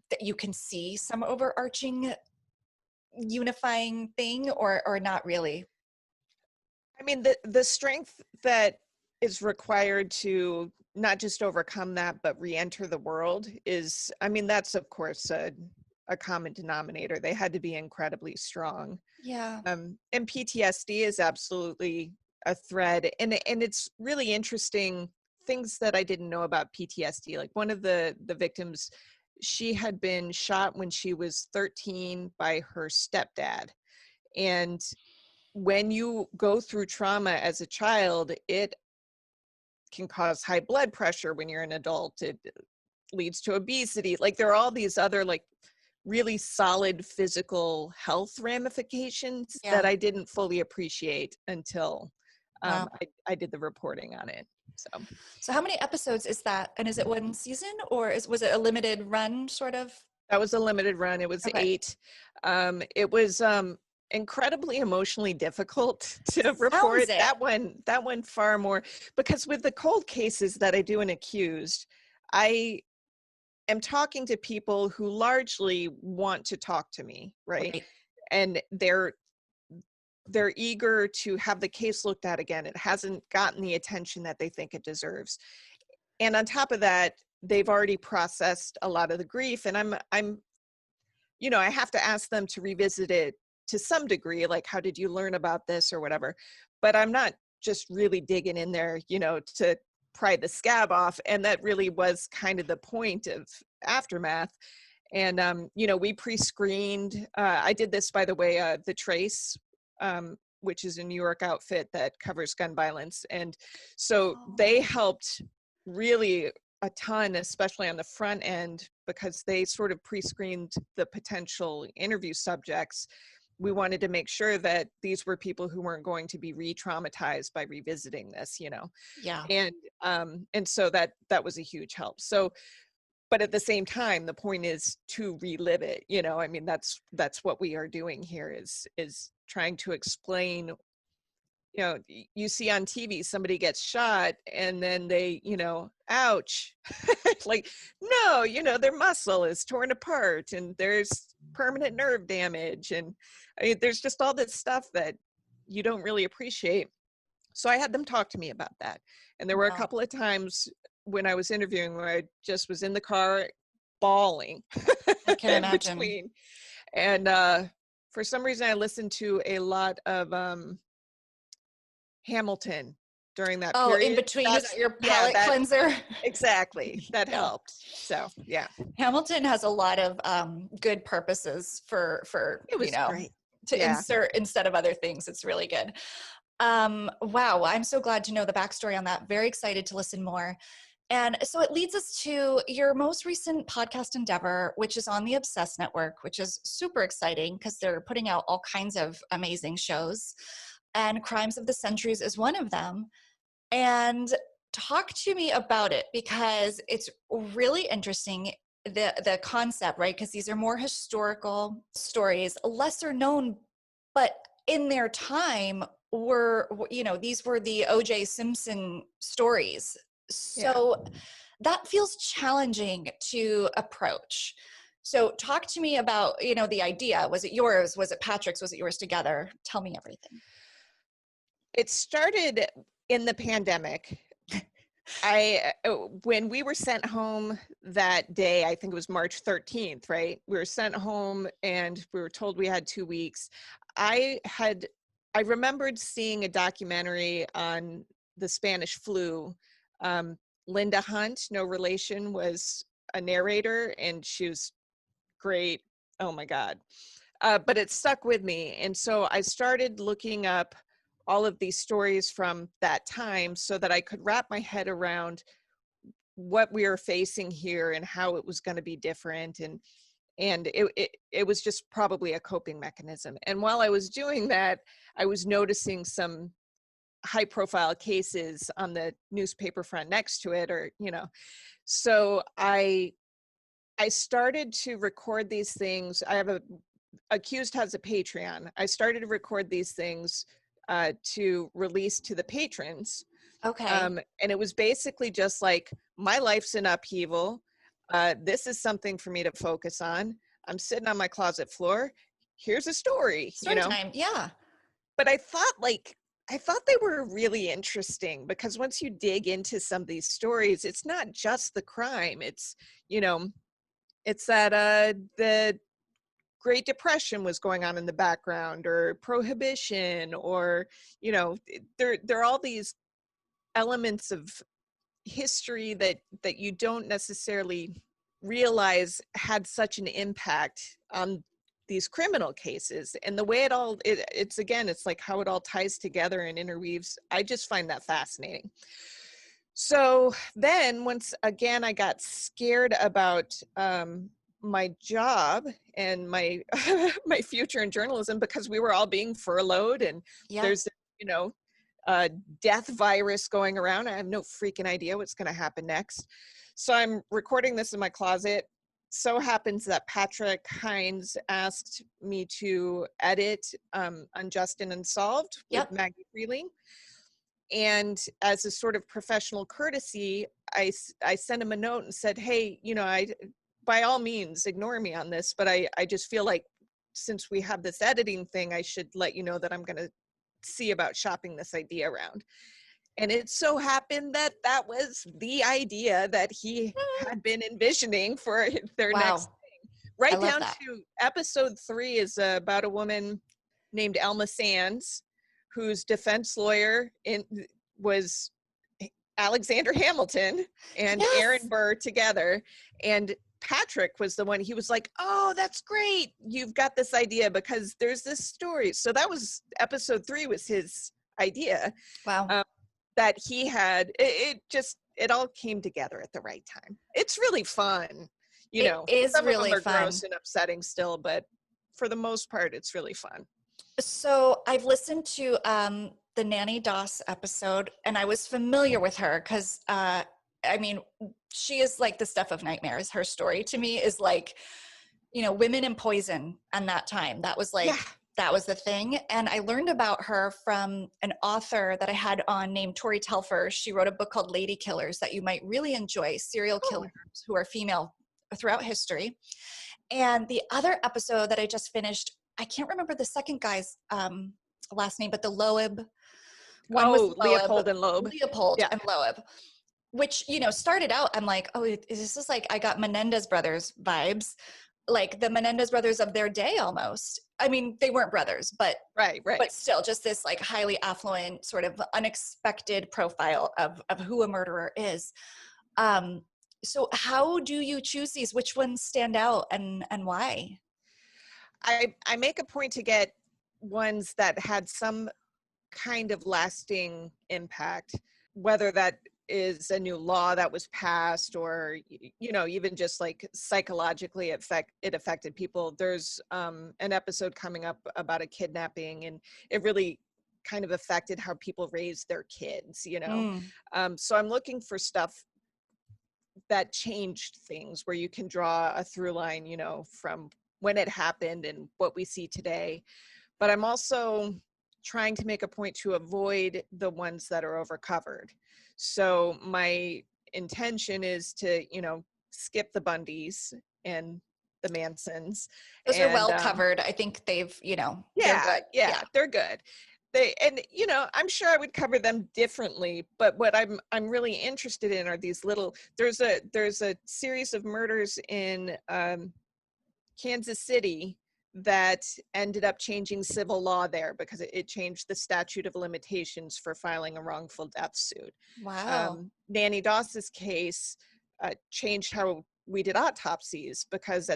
that you can see some overarching unifying thing, or not really? I mean, the strength that is required to not just overcome that, but re-enter the world is, I mean, that's of course a common denominator. They had to be incredibly strong. Yeah. And PTSD is absolutely a thread. And it's really interesting things that I didn't know about PTSD. Like one of the victims, she had been shot when she was 13 by her stepdad. And when you go through trauma as a child, it can cause high blood pressure when you're an adult. It leads to obesity. Like there are all these other like really solid physical health ramifications Yeah. that I didn't fully appreciate until Wow. I did the reporting on it. So how many episodes is that? And is it one season, or was it a limited run sort of? That was a limited run. It was Okay. 8. It was incredibly emotionally difficult to report. Sounds it. That one far more, because with the cold cases that I do in Accused, I am talking to people who largely want to talk to me, right? Right. And they're eager to have the case looked at again. It hasn't gotten the attention that they think it deserves. And on top of that, they've already processed a lot of the grief, and I'm I have to ask them to revisit it to some degree, like how did you learn about this or whatever. But I'm not just really digging in there, to pry the scab off. And that really was kind of the point of Aftermath. And we pre-screened. I did this, by the way, The Trace, which is a New York outfit that covers gun violence, and so they helped really a ton, especially on the front end, because they sort of pre-screened the potential interview subjects. We wanted to make sure that these were people who weren't going to be re-traumatized by revisiting this, Yeah. and so that was a huge help. So, but at the same time, the point is to relive it. I mean, that's what we are doing here is trying to explain you see on TV, somebody gets shot and then they, ouch. Like, no, their muscle is torn apart and there's permanent nerve damage. And I mean, there's just all this stuff that you don't really appreciate. So I had them talk to me about that. And there were a Wow. couple of times when I was interviewing where I just was in the car bawling I can in imagine. between. And for some reason, I listened to a lot of Hamilton during that Oh, period. in between, you got your palate that, cleanser. exactly. That Yeah. helped. So, yeah. Hamilton has a lot of good purposes for It was great. to Yeah. insert instead of other things. It's really good. Wow, I'm so glad to know the backstory on that. Very excited to listen more. And so it leads us to your most recent podcast endeavor, which is on the Obsessed Network, which is super exciting because they're putting out all kinds of amazing shows. And Crimes of the Centuries is one of them. And talk to me about it because it's really interesting, the concept, right? Because these are more historical stories, lesser known, but in their time these were the O.J. Simpson stories. So that feels challenging to approach. So talk to me about, the idea. Was it yours? Was it Patrick's? Was it yours together? Tell me everything. It started in the pandemic. When we were sent home that day, I think it was March 13th, right? We were sent home and we were told we had 2 weeks. I remembered seeing a documentary on the Spanish flu. Linda Hunt, no relation, was a narrator and she was great. Oh my God. But it stuck with me. And so I started looking up all of these stories from that time so that I could wrap my head around what we were facing here and how it was going to be different. And it was just probably a coping mechanism. And while I was doing that, I was noticing some high profile cases on the newspaper front next to it, so I started to record these things. Accused has a Patreon. I started to record these things to release to the patrons. Okay. And it was basically just like, my life's in upheaval. This is something for me to focus on. I'm sitting on my closet floor. Here's a story. Story time. Yeah. But I thought they were really interesting because once you dig into some of these stories, it's not just the crime. It's that the Great Depression was going on in the background, or Prohibition, or there are all these elements of history that you don't necessarily realize had such an impact on these criminal cases. And the way it's like how it all ties together and interweaves. I just find that fascinating. So then once again, I got scared about my job and my my future in journalism, because we were all being furloughed and there's death virus going around. I have no freaking idea what's going to happen next. So I'm recording this in my closet. So happens that Patrick Hines asked me to edit Unjust and Unsolved with Maggie Freeling. And as a sort of professional courtesy, I sent him a note and said, hey, by all means, ignore me on this, but I just feel like since we have this editing thing, I should let you know that I'm going to see about shopping this idea around. And it so happened that that was the idea that he had been envisioning for their next thing. Right down to episode 3 is about a woman named Elma Sands, whose defense lawyer was Alexander Hamilton and Aaron Burr together. And Patrick was the one, he was like, oh, that's great. You've got this idea because there's this story. So that was episode 3 was his idea. Wow. That he had, it all came together at the right time. It's really fun. It is some really of them are fun. gross and upsetting still, but for the most part, it's really fun. So I've listened to the Nanny Doss episode, and I was familiar with her because, she is like the stuff of nightmares. Her story to me is like, women in poison and that time. That was like, that was the thing. And I learned about her from an author that I had on named Tori Telfer. She wrote a book called Lady Killers that you might really enjoy, serial killers who are female throughout history. And the other episode that I just finished, I can't remember the second guy's last name, but the Loeb one was Loeb, Leopold and Loeb. Leopold and Loeb, which, you know, started out, I'm like, oh, this is like, I got Menendez brothers vibes, like the Menendez brothers of their day almost. I mean, they weren't brothers, but right. But still, just this like highly affluent, sort of unexpected profile of who a murderer is. So how do you choose these? Which ones stand out and why? I make a point to get ones that had some kind of lasting impact, whether that is a new law that was passed or, you know, even just like psychologically it affected people. There's an episode coming up about a kidnapping, and it really kind of affected how people raise their kids, you know. So I'm looking for stuff that changed things, where you can draw a through line, you know, from when it happened and what we see today. But I'm also trying to make a point to avoid the ones that are overcovered. So my intention is to, you know, skip the Bundys and the Mansons. Those are well covered. I think they've, you know, they're good. Yeah, they're good. And you know, I'm sure I would cover them differently, but what I'm really interested in are these little, there's a series of murders in Kansas City that ended up changing civil law there because it changed the statute of limitations for filing a wrongful death suit. Wow. Nanny Doss's case changed how we did autopsies, because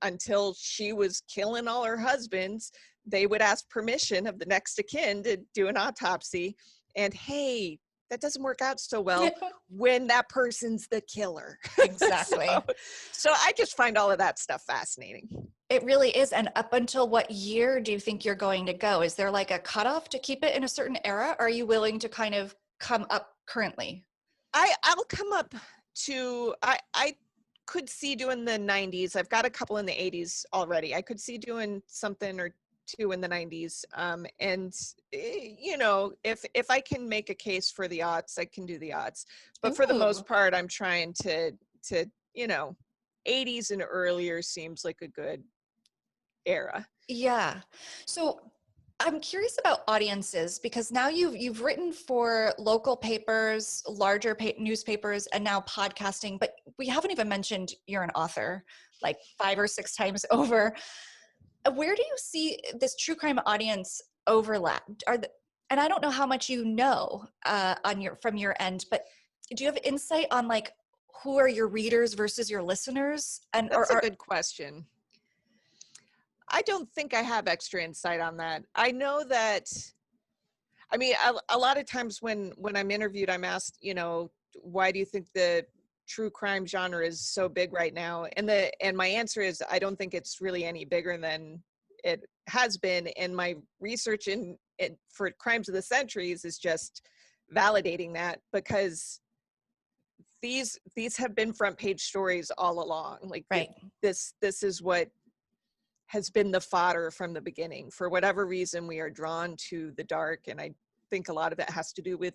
until she was killing all her husbands, they would ask permission of the next of kin to do an autopsy. And hey, that doesn't work out so well when that person's the killer. Exactly. So I just find all of that stuff fascinating. It really is. And up until what year do you think you're going to go? Is there like a cutoff to keep it in a certain era? Or are you willing to kind of come up currently? I'll come up to, I could see doing the 90s. I've got a couple in the 80s already. I could see doing something or two in the 90s. And you know, if I can make a case for the aughts, I can do the aughts. But for the most part, I'm trying to, you know, 80s and earlier seems like a good era. Yeah. So I'm curious about audiences, because now you've written for local papers, larger newspapers, and now podcasting, but we haven't even mentioned you're an author like 5 or 6 times over. Where do you see this true crime audience overlap? And I don't know how much you know from your end, but do you have insight on like who are your readers versus your listeners? And that's a good question. I don't think I have extra insight on that. I know that, I mean, a lot of times when I'm interviewed, I'm asked, you know, why do you think the true crime genre is so big right now? And my answer is, I don't think it's really any bigger than it has been. And my research for crimes of the centuries is just validating that, because these have been front page stories all along. Like, right. This is what has been the fodder from the beginning. For whatever reason, we are drawn to the dark. And I think a lot of it has to do with,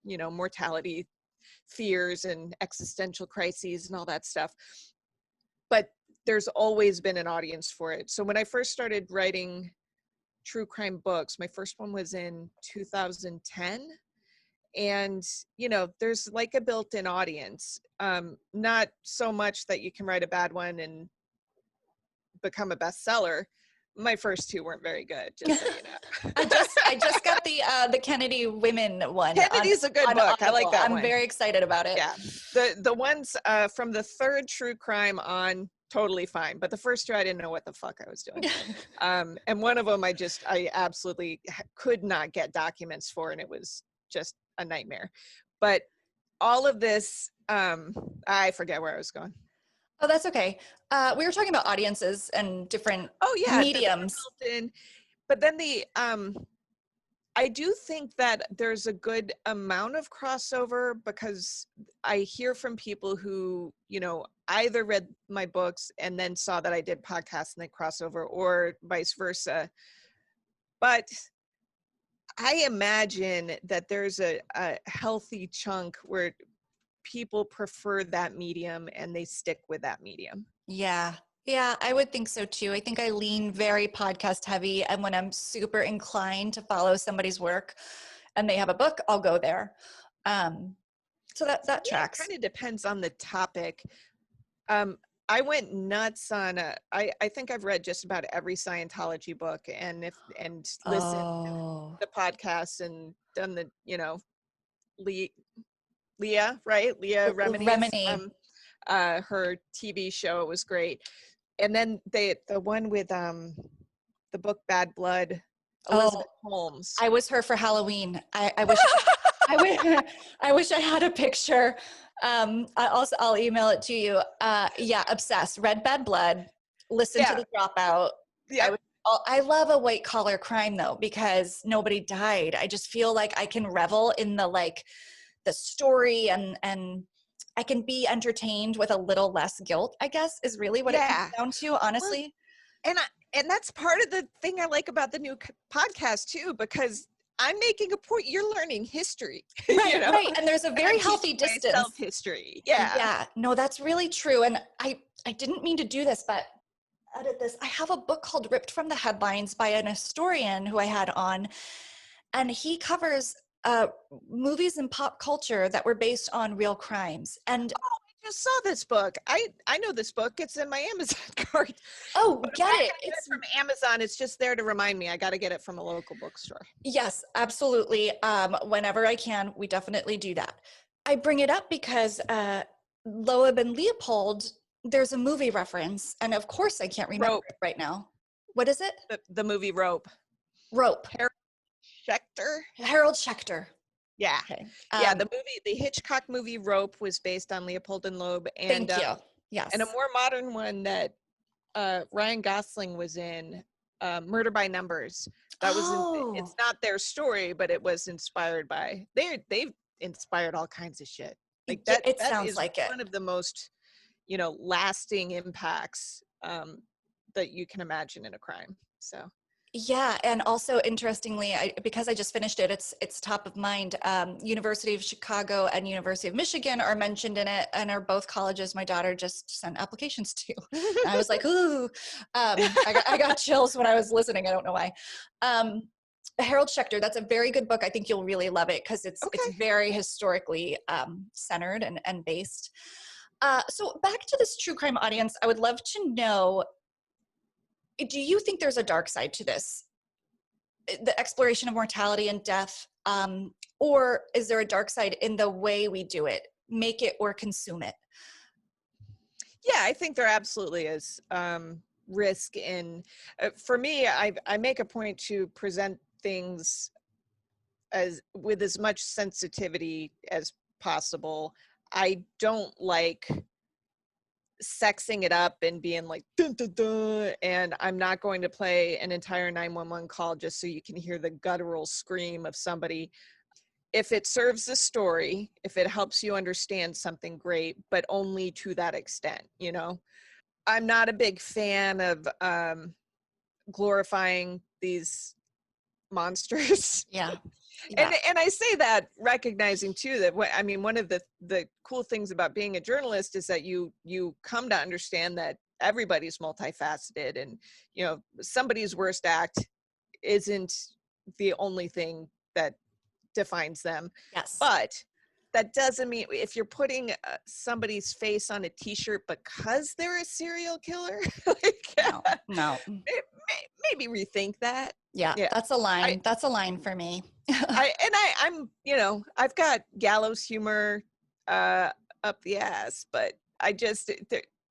you know, mortality fears and existential crises and all that stuff. But there's always been an audience for it. So when I first started writing true crime books, my first one was in 2010. And, you know, there's like a built-in audience. Not so much that you can write a bad one and become a bestseller. My first 2 weren't very good, just so you know. I just got the Kennedy women one. Kennedy's a good book. Audible. I like that one. I'm very excited about it. Yeah. The ones from the 3rd true crime on, totally fine. But the first 2, I didn't know what the fuck I was doing. And one of them I absolutely could not get documents for, and it was just a nightmare. But all of this, I forget where I was going. Oh, that's okay. We were talking about audiences and different mediums. But then I do think that there's a good amount of crossover, because I hear from people who, you know, either read my books and then saw that I did podcasts and they crossover, or vice versa. But I imagine that there's a healthy chunk where people prefer that medium and they stick with that medium. Yeah. Yeah, I would think so too. I think I lean very podcast heavy. And when I'm super inclined to follow somebody's work and they have a book, I'll go there. So that Yeah, tracks. it kind of depends on the topic. I went nuts on I think I've read just about every Scientology book and listened Oh, to the podcasts and done the, Leah, right? Leah Remini's Remini. her TV show. It was great. And then the one with the book Bad Blood, Oh, Elizabeth Holmes. I was her for Halloween. I wish I wish I wish I had a picture. I'll email it to you. Yeah, obsessed. Read Bad Blood. Listen to Yeah. The Dropout. Yeah. I love a white collar crime though because nobody died. I just feel like I can revel in the story and I can be entertained with a little less guilt, I guess, is really what it comes Yeah. down to, honestly. Well, and that's part of the thing I like about the new podcast too, because I'm making a point. You're learning history, Right, right. And there's a very healthy distance. History. Yeah. Yeah, no, that's really true. And I didn't mean to do this, but edit this. I have a book called Ripped from the Headlines by an historian who I had on, and he covers movies and pop culture that were based on real crimes. And I just saw this book. I know this book. It's in my Amazon cart. oh, But get if I it. can get it from Amazon. It's just there to remind me. I got to get it from a local bookstore. Yes, absolutely. Whenever I can, we definitely do that. I bring it up because Loeb and Leopold, there's a movie reference, and of course I can't remember Rope. it right now. What is it? The movie Rope. Rope. Schechter. Harold Schechter. Yeah. Okay. Yeah, the Hitchcock movie Rope was based on Leopold and Loeb. And, Thank you. Yes. And a more modern one that Ryan Gosling was in, Murder by Numbers. That was it's not their story, but it was inspired by they've inspired all kinds of shit. Like that. It that sounds is like it. one of the most lasting impacts that you can imagine in a crime. So. Yeah, and also interestingly, because I just finished it, it's top of mind. University of Chicago and University of Michigan are mentioned in it, and are both colleges my daughter just sent applications to. And I was like, ooh, I got chills when I was listening. I don't know why. Harold Schechter, that's a very good book. I think you'll really love it because it's very historically centered and based. So back to this true crime audience, I would love to know, do you think there's a dark side to this? The exploration of mortality and death, or is there a dark side in the way we do it, make it or consume it? Yeah, I think there absolutely is risk in. For me, I make a point to present things with as much sensitivity as possible. I don't like sexing it up and being like dun, dun, dun, and I'm not going to play an entire 911 call just so you can hear the guttural scream of somebody. If it serves the story, if it helps you understand something, great, but only to that extent. I'm not a big fan of glorifying these monsters. Yeah. And I say that recognizing too that one of the cool things about being a journalist is that you come to understand that everybody's multifaceted, and somebody's worst act isn't the only thing that defines them. Yes. But that doesn't mean if you're putting somebody's face on a t-shirt because they're a serial killer, no. Maybe rethink that. Yeah, that's a line. That's a line for me. I'm I've got gallows humor up the ass, but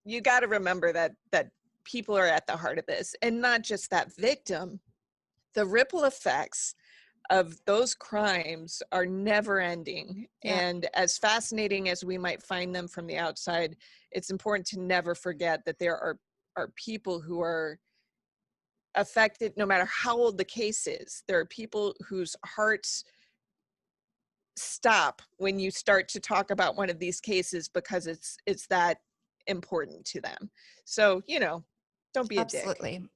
you got to remember that people are at the heart of this, and not just that victim. The ripple effects of those crimes are never ending. Yeah. And as fascinating as we might find them from the outside, it's important to never forget that there are people who are affected no matter how old the case is. There are people whose hearts stop when you start to talk about one of these cases because it's that important to them. So, don't be a dick. Absolutely.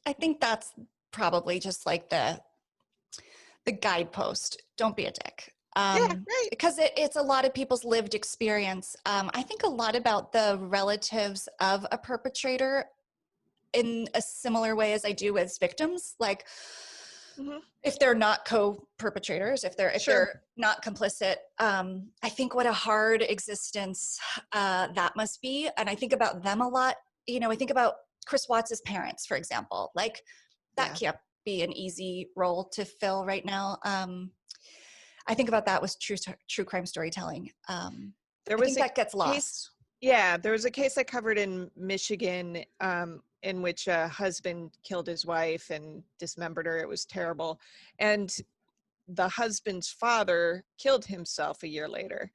I think that's probably just like the guidepost. Don't be a dick. Yeah, right. Because it's a lot of people's lived experience. I think a lot about the relatives of a perpetrator in a similar way as I do as victims. Like, if they're not co-perpetrators, if they're not complicit, I think what a hard existence that must be. And I think about them a lot. You know, I think about Chris Watts's parents, for example. Like, that can't be an easy role to fill right now. I think about that with true crime storytelling. I think that gets lost. There was a case I covered in Michigan in which a husband killed his wife and dismembered her. It was terrible. And the husband's father killed himself a year later.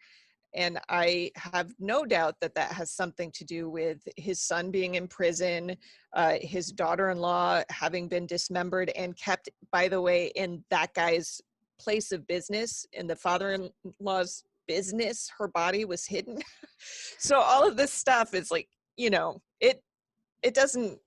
And I have no doubt that that has something to do with his son being in prison, his daughter-in-law having been dismembered and kept, by the way, in that guy's place of business, in the father-in-law's business, her body was hidden. So all of this stuff is like, you know, it doesn't,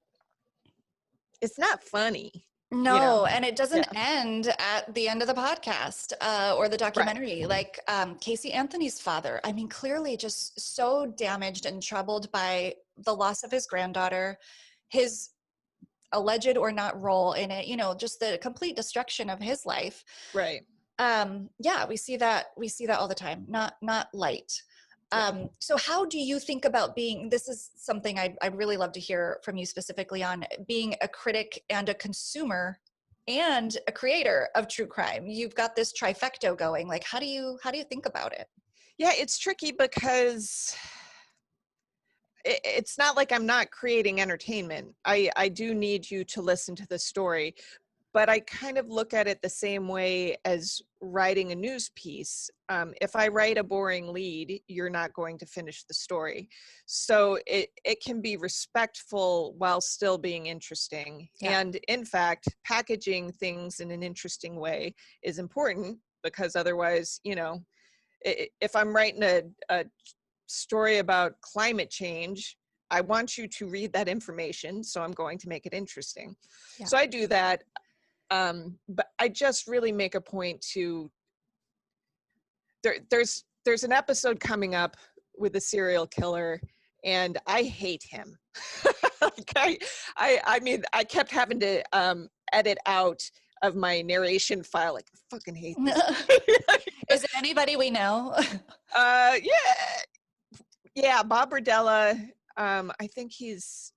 it's not funny. No, you know? And it doesn't end at the end of the podcast or the documentary. Right. Like Casey Anthony's father, I mean, clearly just so damaged and troubled by the loss of his granddaughter, his alleged or not role in it, you know, just the complete destruction of his life. Right. We see that all the time, not light. So how do you think about this is something I'd really love to hear from you specifically on, being a critic and a consumer and a creator of true crime. You've got this trifecta going. Like, how do you think about it? Yeah, it's tricky because it's not like I'm not creating entertainment. I do need you to listen to the story, but I kind of look at it the same way as writing a news piece. If I write a boring lead, you're not going to finish the story. So it can be respectful while still being interesting. Yeah. And in fact, packaging things in an interesting way is important, because otherwise, you know, if I'm writing a story about climate change, I want you to read that information, so I'm going to make it interesting. Yeah. So I do that. But I just really make a point to, there's an episode coming up with a serial killer, and I hate him. Okay. I mean, I kept having to edit out of my narration file, like, I fucking hate this. Is it anybody we know? Yeah, Bob Berdella. I think it's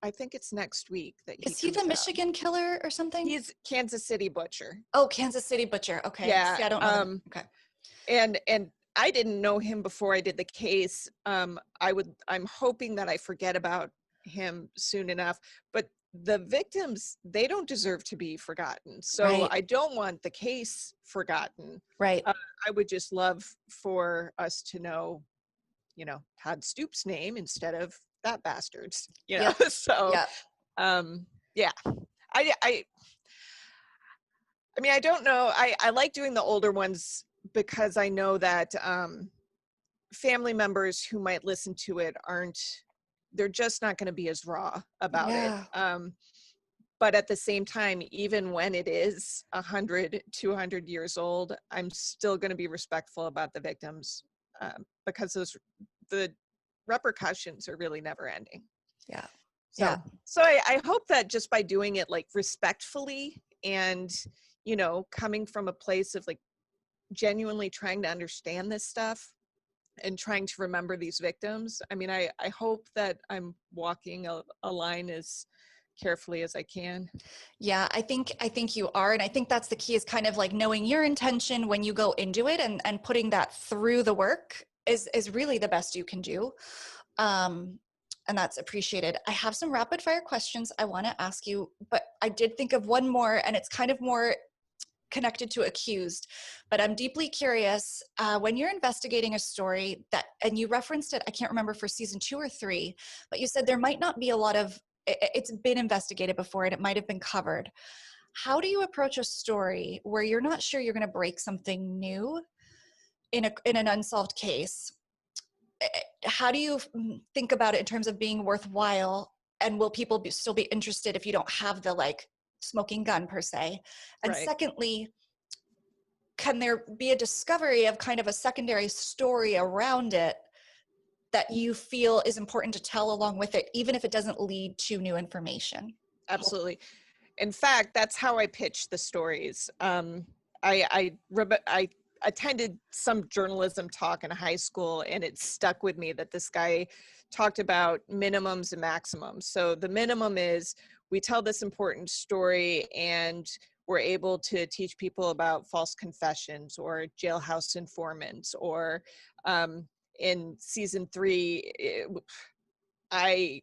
next week that Is he the Michigan killer or something? He's Kansas City Butcher. Oh, Kansas City Butcher. Okay. Yeah. See, I don't know. Them. Okay. And I didn't know him before I did the case. I'm hoping that I forget about him soon enough, but the victims, they don't deserve to be forgotten. So right. I don't want the case forgotten. Right. I would just love for us to know, you know, Todd Stoops' name instead of that bastard's, you know. Yep. So yep. I mean, I don't know. I like doing the older ones because I know that family members who might listen to it they're just not going to be as raw about it. But at the same time, even when it is 100, 200 years old, I'm still going to be respectful about the victims because the repercussions are really never ending. Yeah. So I hope that just by doing it like respectfully and, you know, coming from a place of like genuinely trying to understand this stuff and trying to remember these victims. I mean, I hope that I'm walking a line as carefully as I can. Yeah, I think you are. And I think that's the key, is kind of like knowing your intention when you go into it and putting that through the work is really the best you can do. And that's appreciated. I have some rapid fire questions I want to ask you, but I did think of one more, and it's kind of more connected to accused, but I'm deeply curious, when you're investigating a story and you referenced it, I can't remember for season 2 or 3, but you said there might not be a lot of, it's been investigated before and it might have been covered. How do you approach a story where you're not sure you're going to break something new in an unsolved case? How do you think about it in terms of being worthwhile, and will people still be interested if you don't have the like smoking gun per se? And Right. secondly, can there be a discovery of kind of a secondary story around it that you feel is important to tell along with it, even if it doesn't lead to new information? Absolutely. In fact, that's how I pitch the stories. I attended some journalism talk in high school, and it stuck with me that this guy talked about minimums and maximums. So the minimum is we tell this important story and we're able to teach people about false confessions or jailhouse informants, or in season 3, I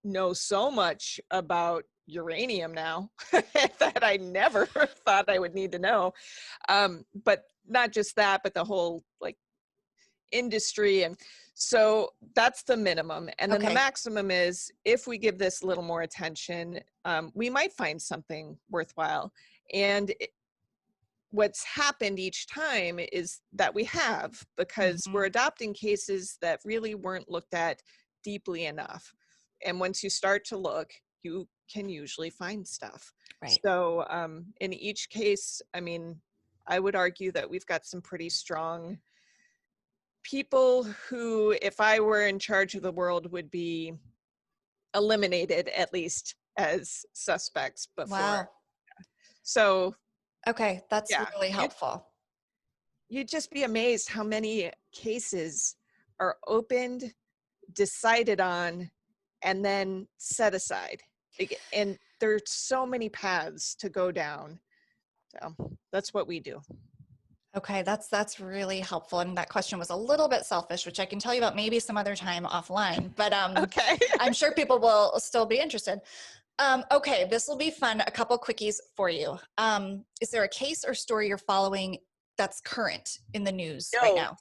know so much about uranium now that I never thought I would need to know. But not just that, but the whole like industry. And so that's the minimum. And then the Okay. maximum is if we give this a little more attention, we might find something worthwhile. And what's happened each time is that we have, because we're adopting cases that really weren't looked at deeply enough. And once you start to look, you can usually find stuff. Right. So in each case, I mean, I would argue that we've got some pretty strong people who, if I were in charge of the world, would be eliminated at least as suspects before. Wow. So Okay, that's yeah, really helpful. you'd just be amazed how many cases are opened, decided on, and then set aside. And there's so many paths to go down. So that's what we do. Okay, that's really helpful. And that question was a little bit selfish, which I can tell you about maybe some other time offline. But Okay. I'm sure people will still be interested. Okay, this will be fun. A couple quickies for you. Is there a case or story you're following that's current in the news right now?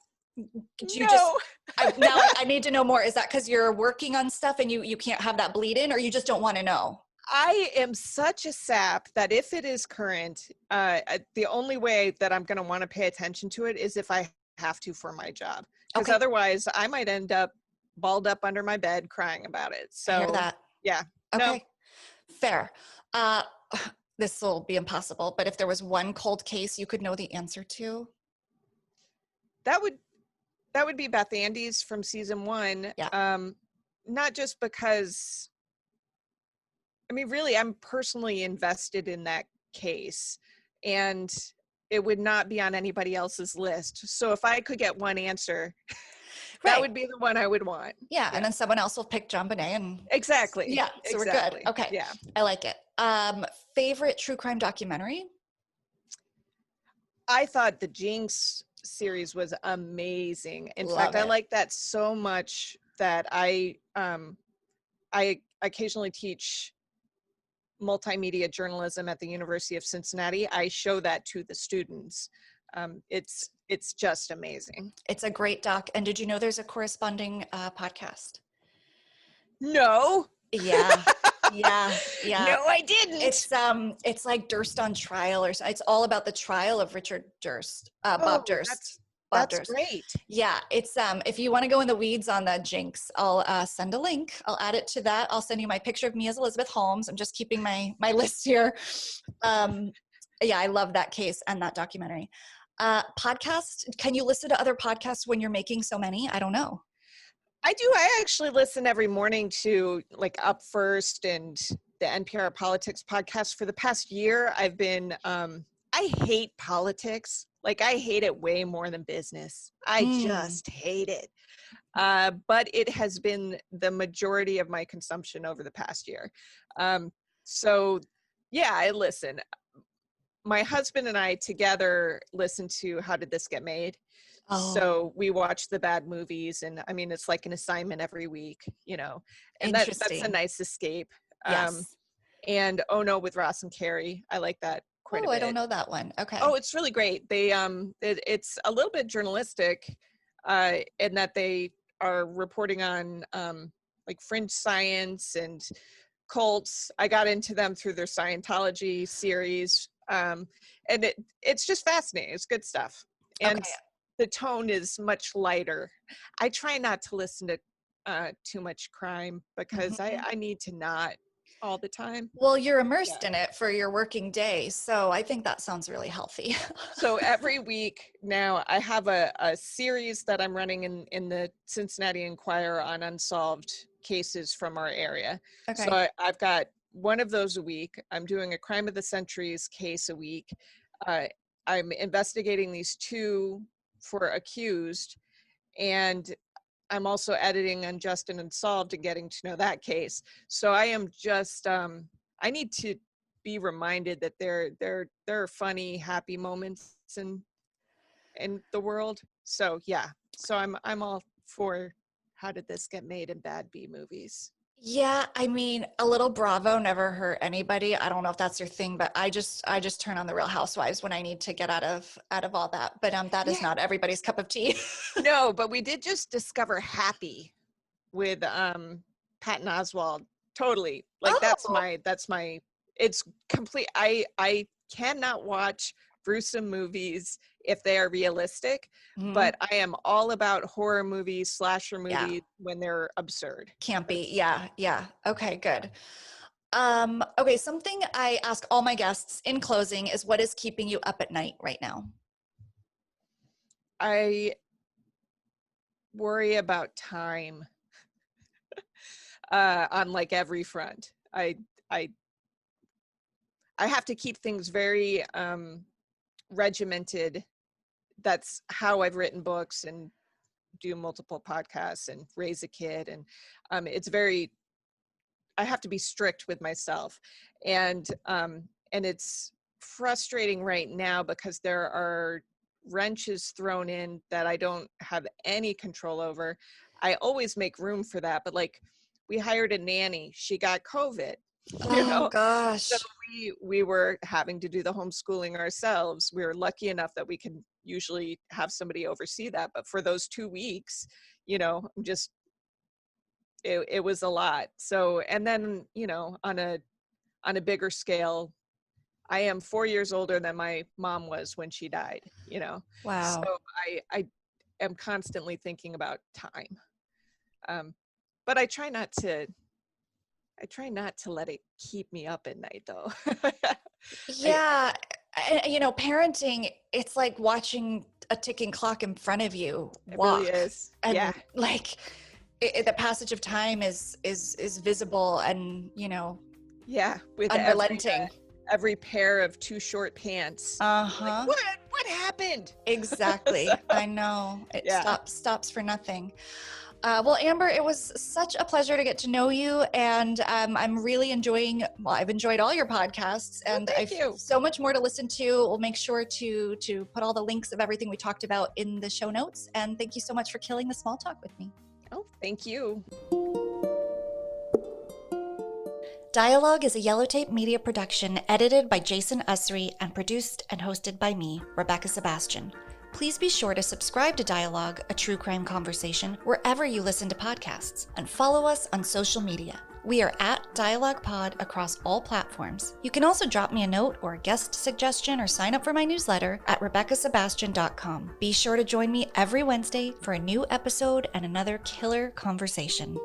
I need to know more. Is that because you're working on stuff and you can't have that bleed in, or you just don't want to know? I am such a sap that if it is current, the only way that I'm going to want to pay attention to it is if I have to for my job. Because otherwise I might end up balled up under my bed crying about it. So I hear that. Yeah. Okay. No. Fair. This will be impossible, but if there was one cold case you could know the answer to? That would be Beth Andes from season 1. Yeah. Not just because, I mean, really, I'm personally invested in that case, and it would not be on anybody else's list. So if I could get one answer, that would be the one I would want. Yeah, and then someone else will pick JonBenet and exactly. Yeah, so we're good. Okay. Yeah. I like it. Favorite true crime documentary? I thought the Jinx series was amazing. In Love fact, I it. like that so much that I occasionally teach multimedia journalism at the University of Cincinnati. I show that to the students. It's just amazing. It's a great doc. And did you know there's a corresponding podcast? No. Yeah. Yeah. No, I didn't. It's like Durst on trial, or it's all about the trial of Richard Durst, Bob Durst. That's great. Yeah, it's if you want to go in the weeds on the Jinx, I'll send a link. I'll add it to that. I'll send you my picture of me as Elizabeth Holmes. I'm just keeping my list here. Yeah, I love that case and that documentary. Podcast, can you listen to other podcasts when you're making so many? I don't know. I do. I actually listen every morning to like Up First and the NPR Politics podcast. For the past year, I've been, I hate politics. Like I hate it way more than business. I just hate it. But it has been the majority of my consumption over the past year. So yeah, I listen. My husband and I together listen to How Did This Get Made? Oh. So we watch the bad movies, and I mean, it's like an assignment every week, you know, and that's a nice escape. Yes. And Oh No with Ross and Carrie. I like that quite a bit. I don't know that one. Okay. Oh, it's really great. They, it's a little bit journalistic, in that they are reporting on, like fringe science and cults. I got into them through their Scientology series. And it's just fascinating. It's good stuff. And the tone is much lighter. I try not to listen to too much crime because I need to not. all the time. Well, you're immersed in it for your working day. So I think that sounds really healthy. So every week now I have a series that I'm running in the Cincinnati Enquirer on unsolved cases from our area. Okay. So I've got one of those a week. I'm doing a crime of the centuries case a week. I'm investigating these 2 for accused, and I'm also editing Unjust and Unsolved and getting to know that case. So I am just, I need to be reminded that there are funny, happy moments in the world. So yeah, so I'm all for how did this get made in bad B movies. Yeah, I mean, a little Bravo never hurt anybody. I don't know if that's your thing, but I just turn on the Real Housewives when I need to get out of all that. But that is not everybody's cup of tea. No, but we did just discover Happy with Patton Oswalt. Totally. Like that's my it's complete. I cannot watch gruesome movies if they are realistic, but I am all about horror movies, slasher movies when they're absurd. Campy. Yeah. Okay, good. Okay, something I ask all my guests in closing is, what is keeping you up at night right now? I worry about time on like every front. I have to keep things very regimented. That's how I've written books and do multiple podcasts and raise a kid. And it's very, I have to be strict with myself. And it's frustrating right now because there are wrenches thrown in that I don't have any control over. I always make room for that. But like, we hired a nanny, she got COVID. Oh gosh. So we were having to do the homeschooling ourselves. We were lucky enough that we can usually have somebody oversee that, but for those 2 weeks, just it was a lot. So, and then on a bigger scale, I am 4 years older than my mom was when she died. Wow. So I am constantly thinking about time, but I try not to let it keep me up at night, though. Yeah. Parenting, it's like watching a ticking clock in front of you walk. It really is. And yeah. like the passage of time is visible and, Yeah. With unrelenting. Every pair of too short pants. Uh-huh. Like, what happened? Exactly. So, I know. It yeah. stops for nothing. Well, Amber, it was such a pleasure to get to know you, and I'm really enjoying. Well, I've enjoyed all your podcasts, and thank you. So much more to listen to. We'll make sure to put all the links of everything we talked about in the show notes. And thank you so much for killing the small talk with me. Oh, thank you. Dialogue is a Yellowtape Media production, edited by Jason Usry and produced and hosted by me, Rebekah Sebastian. Please be sure to subscribe to Dialogue, a true crime conversation, wherever you listen to podcasts, and follow us on social media. We are at Dialogue Pod across all platforms. You can also drop me a note or a guest suggestion or sign up for my newsletter at RebekahSebastian.com. Be sure to join me every Wednesday for a new episode and another killer conversation.